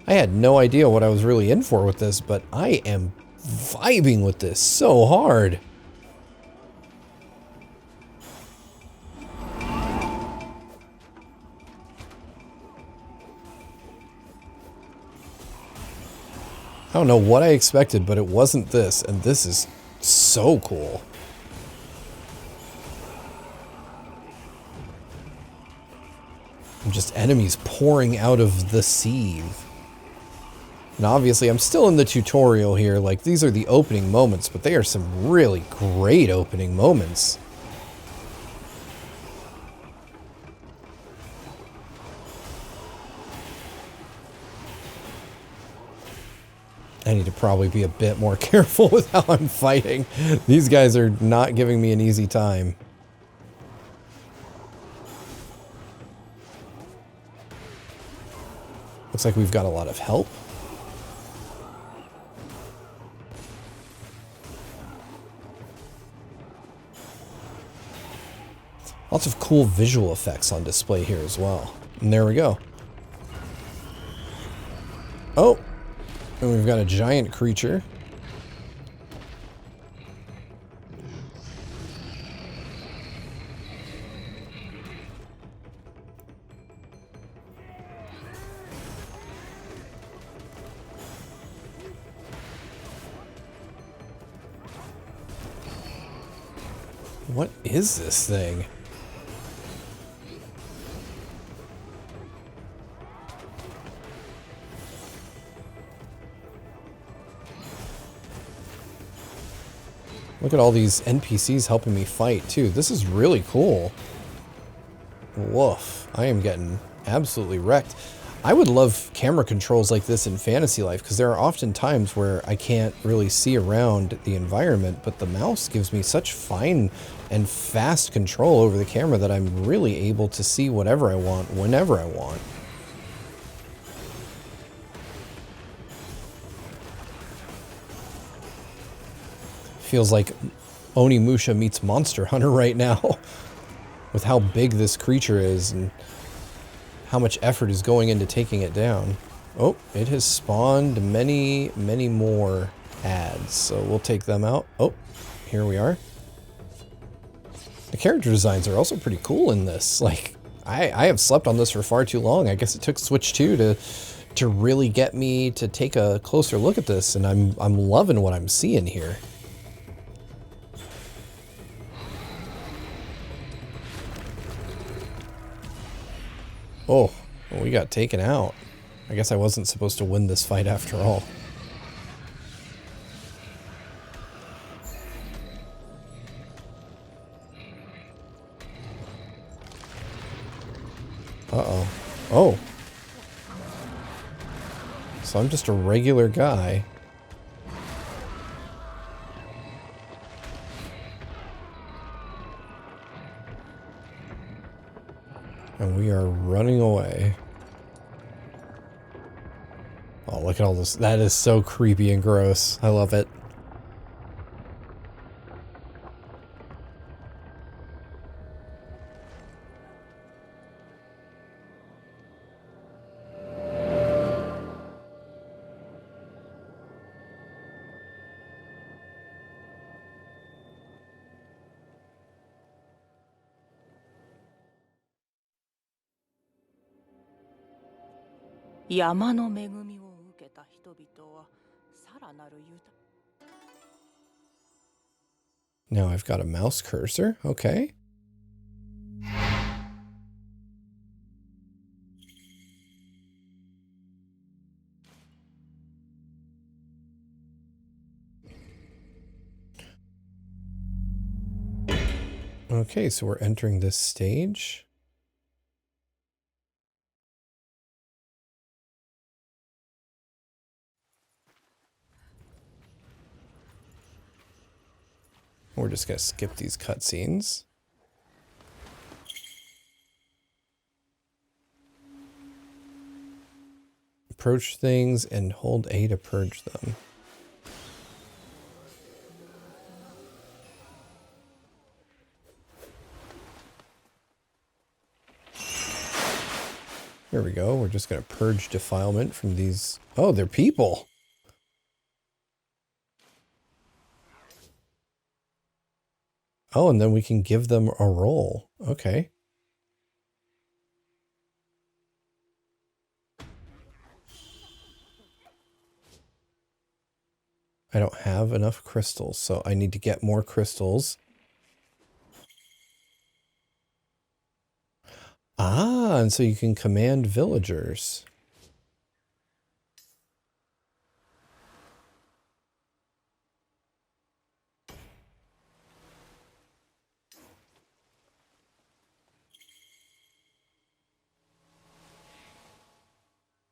I had no idea what I was really in for with this, but I am vibing with this so hard. I don't know what I expected, but it wasn't this, and this is so cool. Just enemies pouring out of the sieve. And obviously I'm still in the tutorial here, like these are the opening moments, but they are some really great opening moments. I need to probably be a bit more careful with how I'm fighting. These guys are not giving me an easy time. Looks like we've got a lot of help. Lots of cool visual effects on display here as well. And there we go. Oh! And we've got a giant creature. What is this thing? Look at all these NPCs helping me fight, too. This is really cool. Woof. I am getting absolutely wrecked. I would love camera controls like this in Fantasy Life, because there are often times where I can't really see around the environment, but the mouse gives me such fine and fast control over the camera that I'm really able to see whatever I want, whenever I want. Feels like Onimusha meets Monster Hunter right now with how big this creature is and how much effort is going into taking it down. Oh, it has spawned many, many more ads, so we'll take them out. Oh, here we are. The character designs are also pretty cool in this. Like, I have slept on this for far too long. I guess it took Switch 2 to really get me to take a closer look at this, and I'm loving what I'm seeing here. Oh, well, we got taken out. I guess I wasn't supposed to win this fight after all. Uh-oh. Oh. So I'm just a regular guy. And we are running away. Oh, look at all this. That is so creepy and gross. I love it. Now I've got a mouse cursor. Okay. Okay, so we're entering this stage. We're just going to skip these cutscenes. Approach things and hold A to purge them. There we go. We're just going to purge defilement from these. Oh, they're people. Oh, and then we can give them a roll. Okay. I don't have enough crystals, so I need to get more crystals. Ah, and so you can command villagers.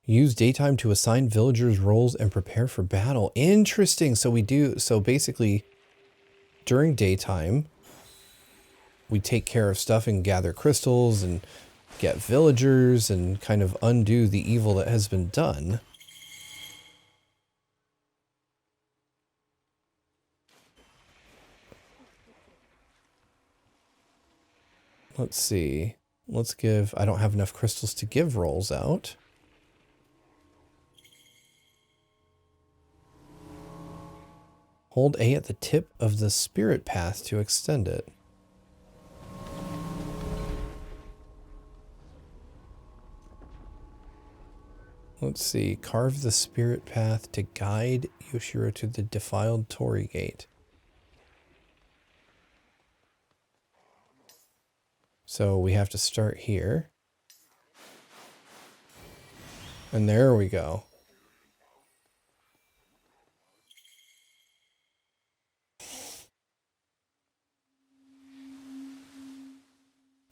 Use daytime to assign villagers roles and prepare for battle. Interesting. So we do, so basically during daytime, we take care of stuff and gather crystals and get villagers and kind of undo the evil that has been done. Let's see. Let's give, I don't have enough crystals to give rolls out. Hold A at the tip of the spirit path to extend it. Let's see. Carve the spirit path to guide Yoshiro to the defiled Torii Gate. So we have to start here. And there we go.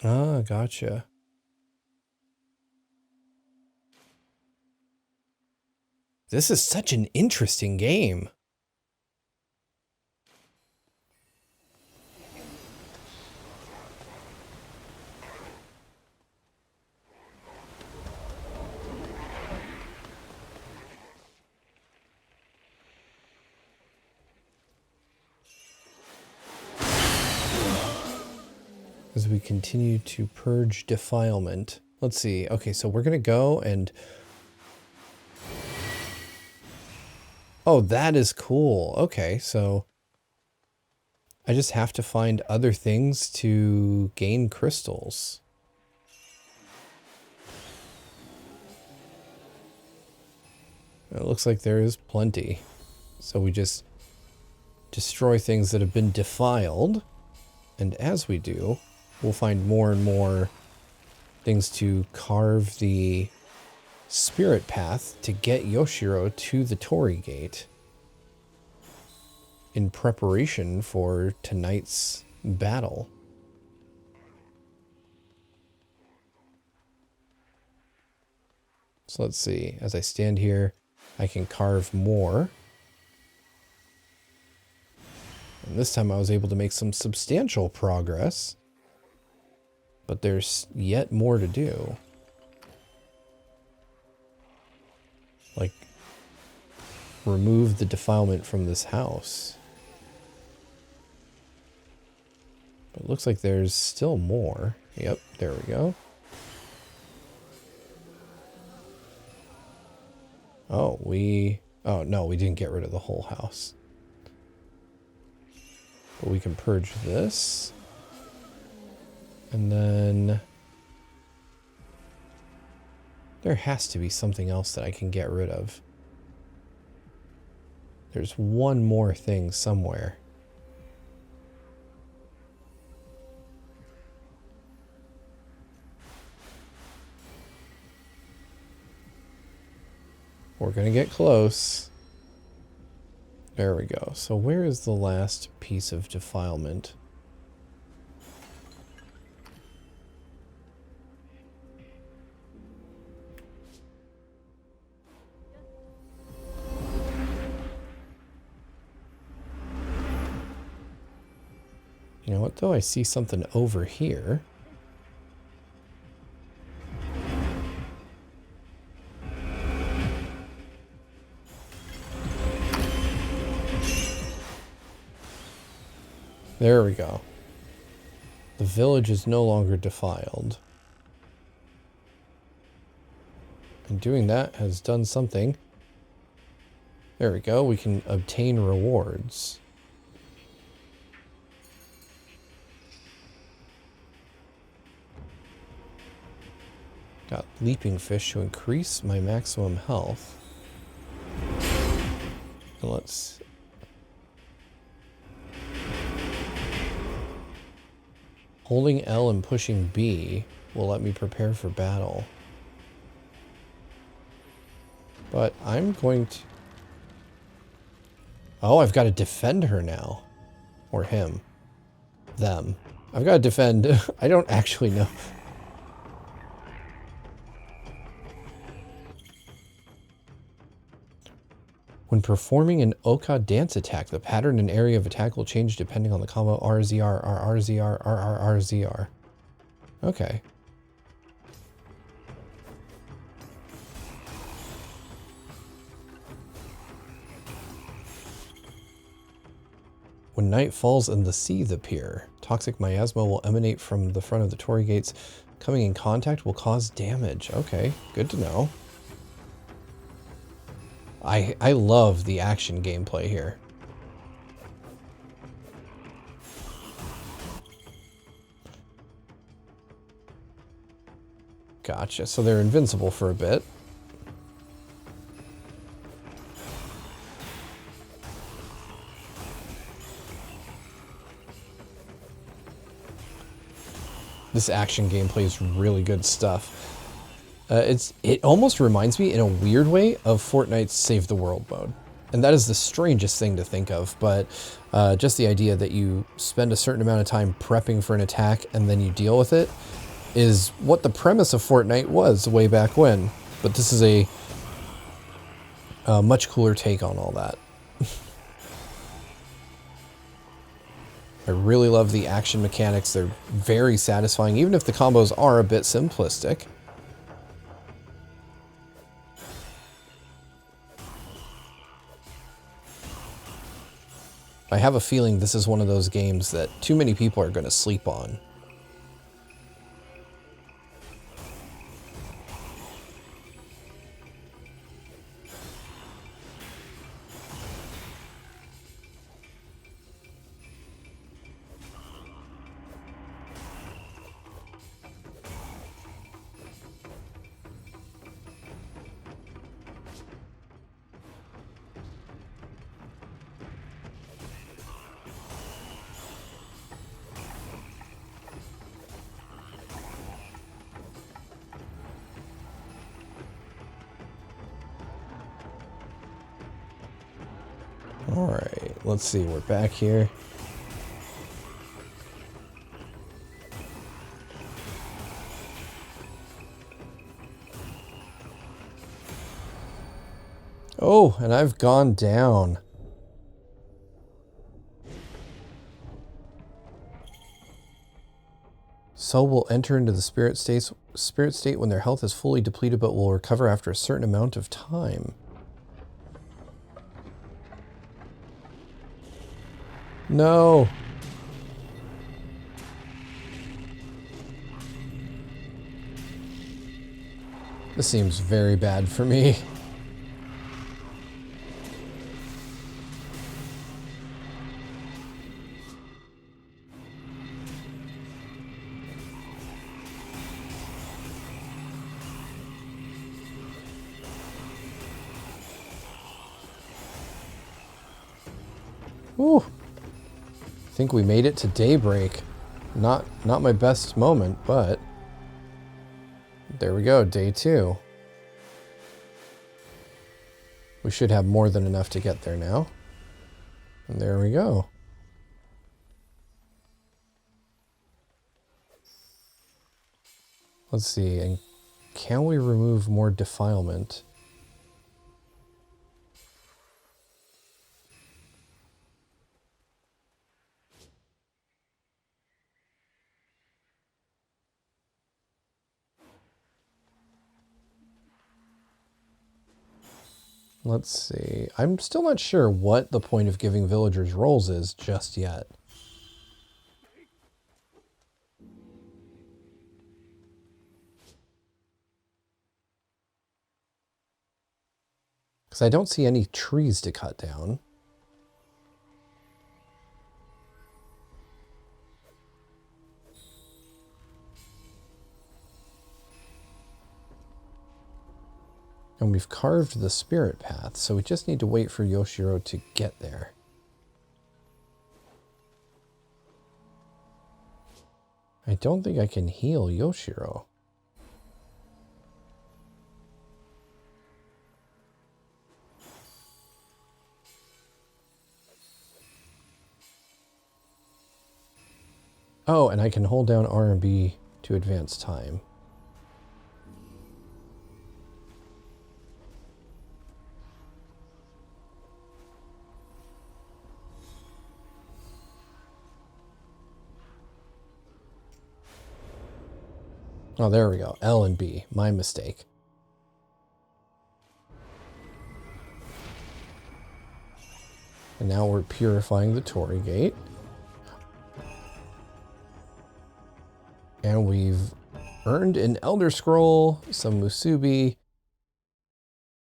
Ah, gotcha. This is such an interesting game. As we continue to purge defilement. Let's see. Okay, so we're going to go and... Oh, that is cool. Okay, so... I just have to find other things to gain crystals. It looks like there is plenty. So we just destroy things that have been defiled. And as we do, we'll find more and more things to carve the spirit path to get Yoshiro to the Torii Gate in preparation for tonight's battle. So let's see. As I stand here, I can carve more. And this time I was able to make some substantial progress. But there's yet more to do. Like, remove the defilement from this house. But it looks like there's still more. Yep, there we go. Oh, oh no, we didn't get rid of the whole house. But we can purge this. And then there has to be something else that I can get rid of. There's one more thing somewhere. We're gonna get close. There we go. So where is the last piece of defilement? You know what, though? I see something over here. There we go. The village is no longer defiled. And doing that has done something. There we go. We can obtain rewards. Got leaping fish to increase my maximum health. And let's... Holding L and pushing B will let me prepare for battle. But I'm going to... Oh, I've got to defend her now. Or him. Them. I've got to defend... I don't actually know. When performing an Oka dance attack, the pattern and area of attack will change depending on the combo RZR, RRZR, RRRZR. Okay. When night falls and the seas appear, toxic miasma will emanate from the front of the torii gates. Coming in contact will cause damage. Okay, good to know. I love the action gameplay here. Gotcha. So they're invincible for a bit. This action gameplay is really good stuff. It almost reminds me in a weird way of Fortnite's Save the World mode. And that is the strangest thing to think of, but just the idea that you spend a certain amount of time prepping for an attack and then you deal with it is what the premise of Fortnite was way back when. But this is a much cooler take on all that. I really love the action mechanics. They're very satisfying, even if the combos are a bit simplistic. I have a feeling this is one of those games that too many people are going to sleep on. Alright, let's see, we're back here. Oh, and I've gone down. Soul will enter into the spirit state when their health is fully depleted, but will recover after a certain amount of time. No. This seems very bad for me. Ooh. I think we made it to daybreak. Not my best moment, but there we go, day 2. We should have more than enough to get there now. And there we go. Let's see, and can we remove more defilement? Let's see. I'm still not sure what the point of giving villagers roles is just yet. Because I don't see any trees to cut down. And we've carved the spirit path, so we just need to wait for Yoshiro to get there. I don't think I can heal Yoshiro. Oh, and I can hold down R and B to advance time. Oh, there we go. L and B. My mistake. And now we're purifying the Torii Gate. And we've earned an Elder Scroll, some Musubi,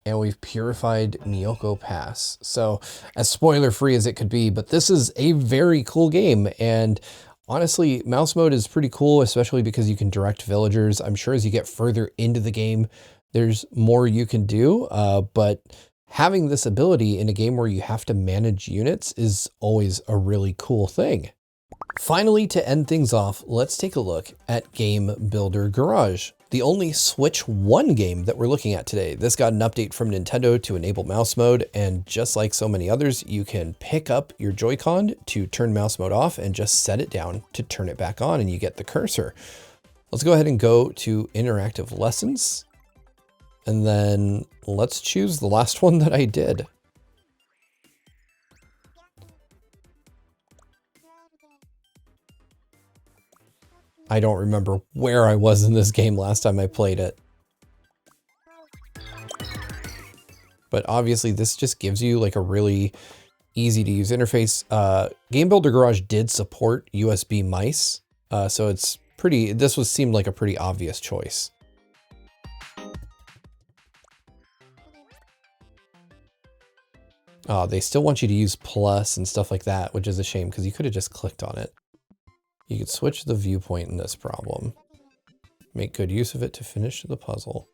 and we've purified Miyoko Pass. So, as spoiler-free as it could be, but this is a very cool game, and honestly, mouse mode is pretty cool, especially because you can direct villagers. I'm sure as you get further into the game, there's more you can do, but having this ability in a game where you have to manage units is always a really cool thing. Finally, to end things off, let's take a look at Game Builder Garage, the only Switch 1 game that we're looking at today. This got an update from Nintendo to enable mouse mode, and just like so many others, you can pick up your Joy-Con to turn mouse mode off and just set it down to turn it back on, and you get the cursor. Let's go ahead and go to interactive lessons, and then let's choose the last one that I did. I don't remember where I was in this game last time I played it. But obviously this just gives you like a really easy to use interface. Game Builder Garage did support USB mice. So it's pretty, seemed like a pretty obvious choice. They still want you to use plus and stuff like that, which is a shame because you could have just clicked on it. You could switch the viewpoint in this problem. Make good use of it to finish the puzzle.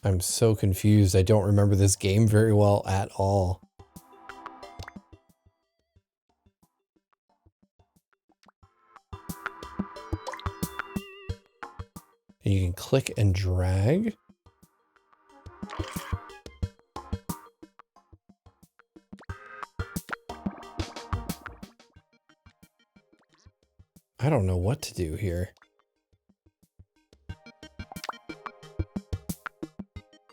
I'm so confused. I don't remember this game very well at all. And you can click and drag. I don't know what to do here.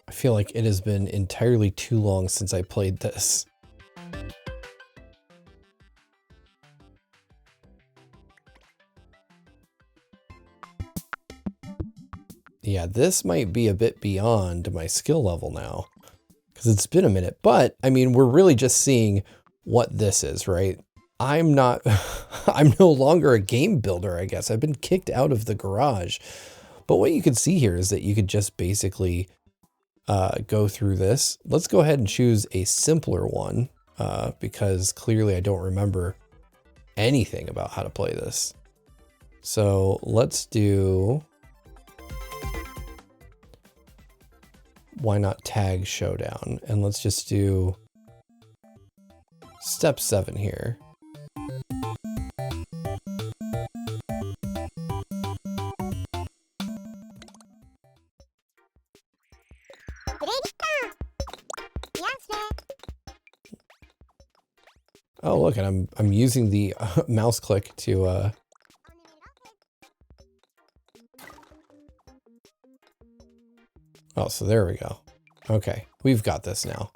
I feel like it has been entirely too long since I played this. Yeah, this might be a bit beyond my skill level now, because it's been a minute. But, I mean, we're really just seeing what this is, right? I'm no longer a game builder, I guess. I've been kicked out of the garage. But what you can see here is that you could just basically go through this. Let's go ahead and choose a simpler one because clearly I don't remember anything about how to play this. So let's do, why not tag showdown? And let's just do step 7 here. Oh, look, and I'm using the mouse click to oh, so there we go. Okay, we've got this now.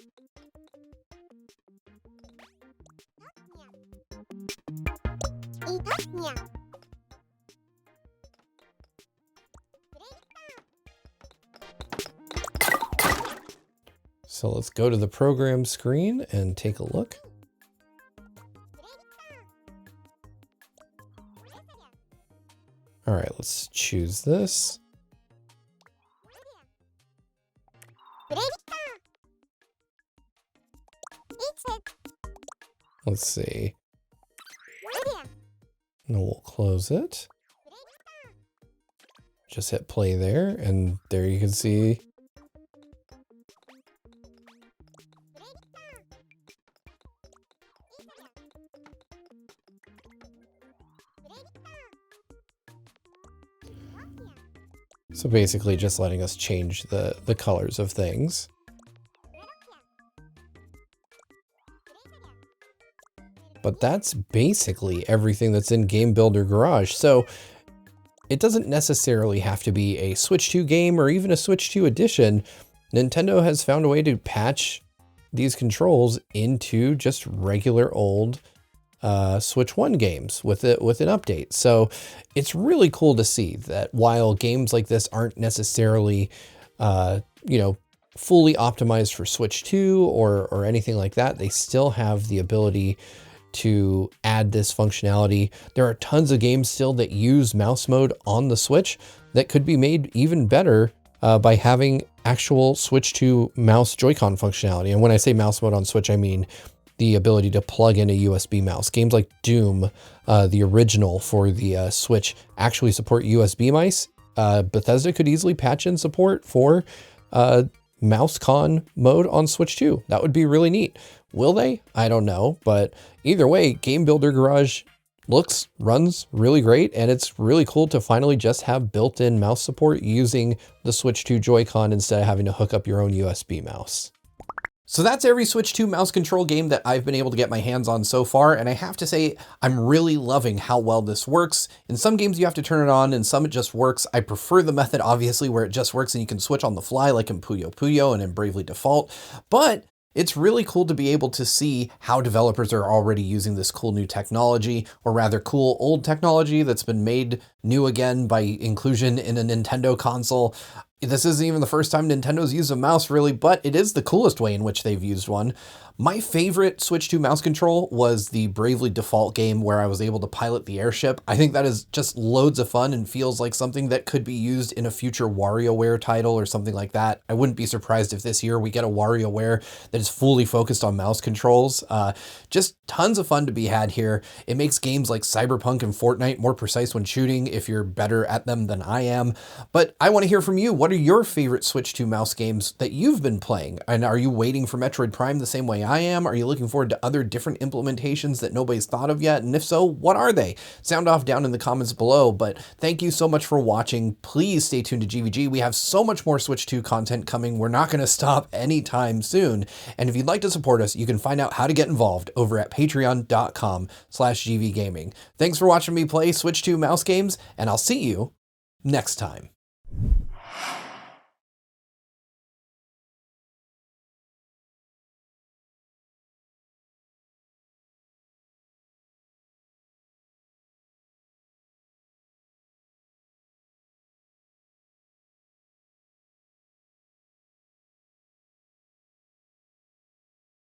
So let's go to the program screen and take a look. All right, let's choose this. Let's see. And we'll close it. Just hit play there, and there you can see. So basically just letting us change the colors of things. But that's basically everything that's in Game Builder Garage. So it doesn't necessarily have to be a Switch 2 game or even a Switch 2 edition. Nintendo has found a way to patch these controls into just regular old Switch 1 games with an update. So it's really cool to see that while games like this aren't necessarily, fully optimized for Switch 2 or anything like that, they still have the ability to add this functionality. There are tons of games still that use mouse mode on the Switch that could be made even better by having actual Switch 2 mouse Joy-Con functionality. And when I say mouse mode on Switch, I mean the ability to plug in a USB mouse. Games like Doom, the original for the Switch, actually support USB mice. Bethesda could easily patch in support for mouse con mode on Switch 2. That would be really neat. Will they? I don't know. But either way, Game Builder Garage runs really great, and it's really cool to finally just have built-in mouse support using the Switch 2 Joy-Con instead of having to hook up your own USB mouse. So that's every Switch 2 mouse control game that I've been able to get my hands on so far, and I have to say, I'm really loving how well this works. In some games you have to turn it on, and some it just works. I prefer the method, obviously, where it just works and you can switch on the fly, like in Puyo and in Bravely Default, but it's really cool to be able to see how developers are already using this cool new technology, or rather cool old technology that's been made new again by inclusion in a Nintendo console. This isn't even the first time Nintendo's used a mouse, really, but it is the coolest way in which they've used one. My favorite Switch 2 mouse control was the Bravely Default game where I was able to pilot the airship. I think that is just loads of fun and feels like something that could be used in a future WarioWare title or something like that. I wouldn't be surprised if this year we get a WarioWare that is fully focused on mouse controls. Just tons of fun to be had here. It makes games like Cyberpunk and Fortnite more precise when shooting if you're better at them than I am. But I want to hear from you. What are your favorite Switch 2 mouse games that you've been playing? And are you waiting for Metroid Prime the same way I am? Are you looking forward to other different implementations that nobody's thought of yet? And if so, what are they? Sound off down in the comments below. But thank you so much for watching. Please stay tuned to GVG. We have so much more Switch 2 content coming. We're not going to stop anytime soon. And if you'd like to support us, you can find out how to get involved over at patreon.com/gvgaming. Thanks for watching me play Switch 2 mouse games, and I'll see you next time.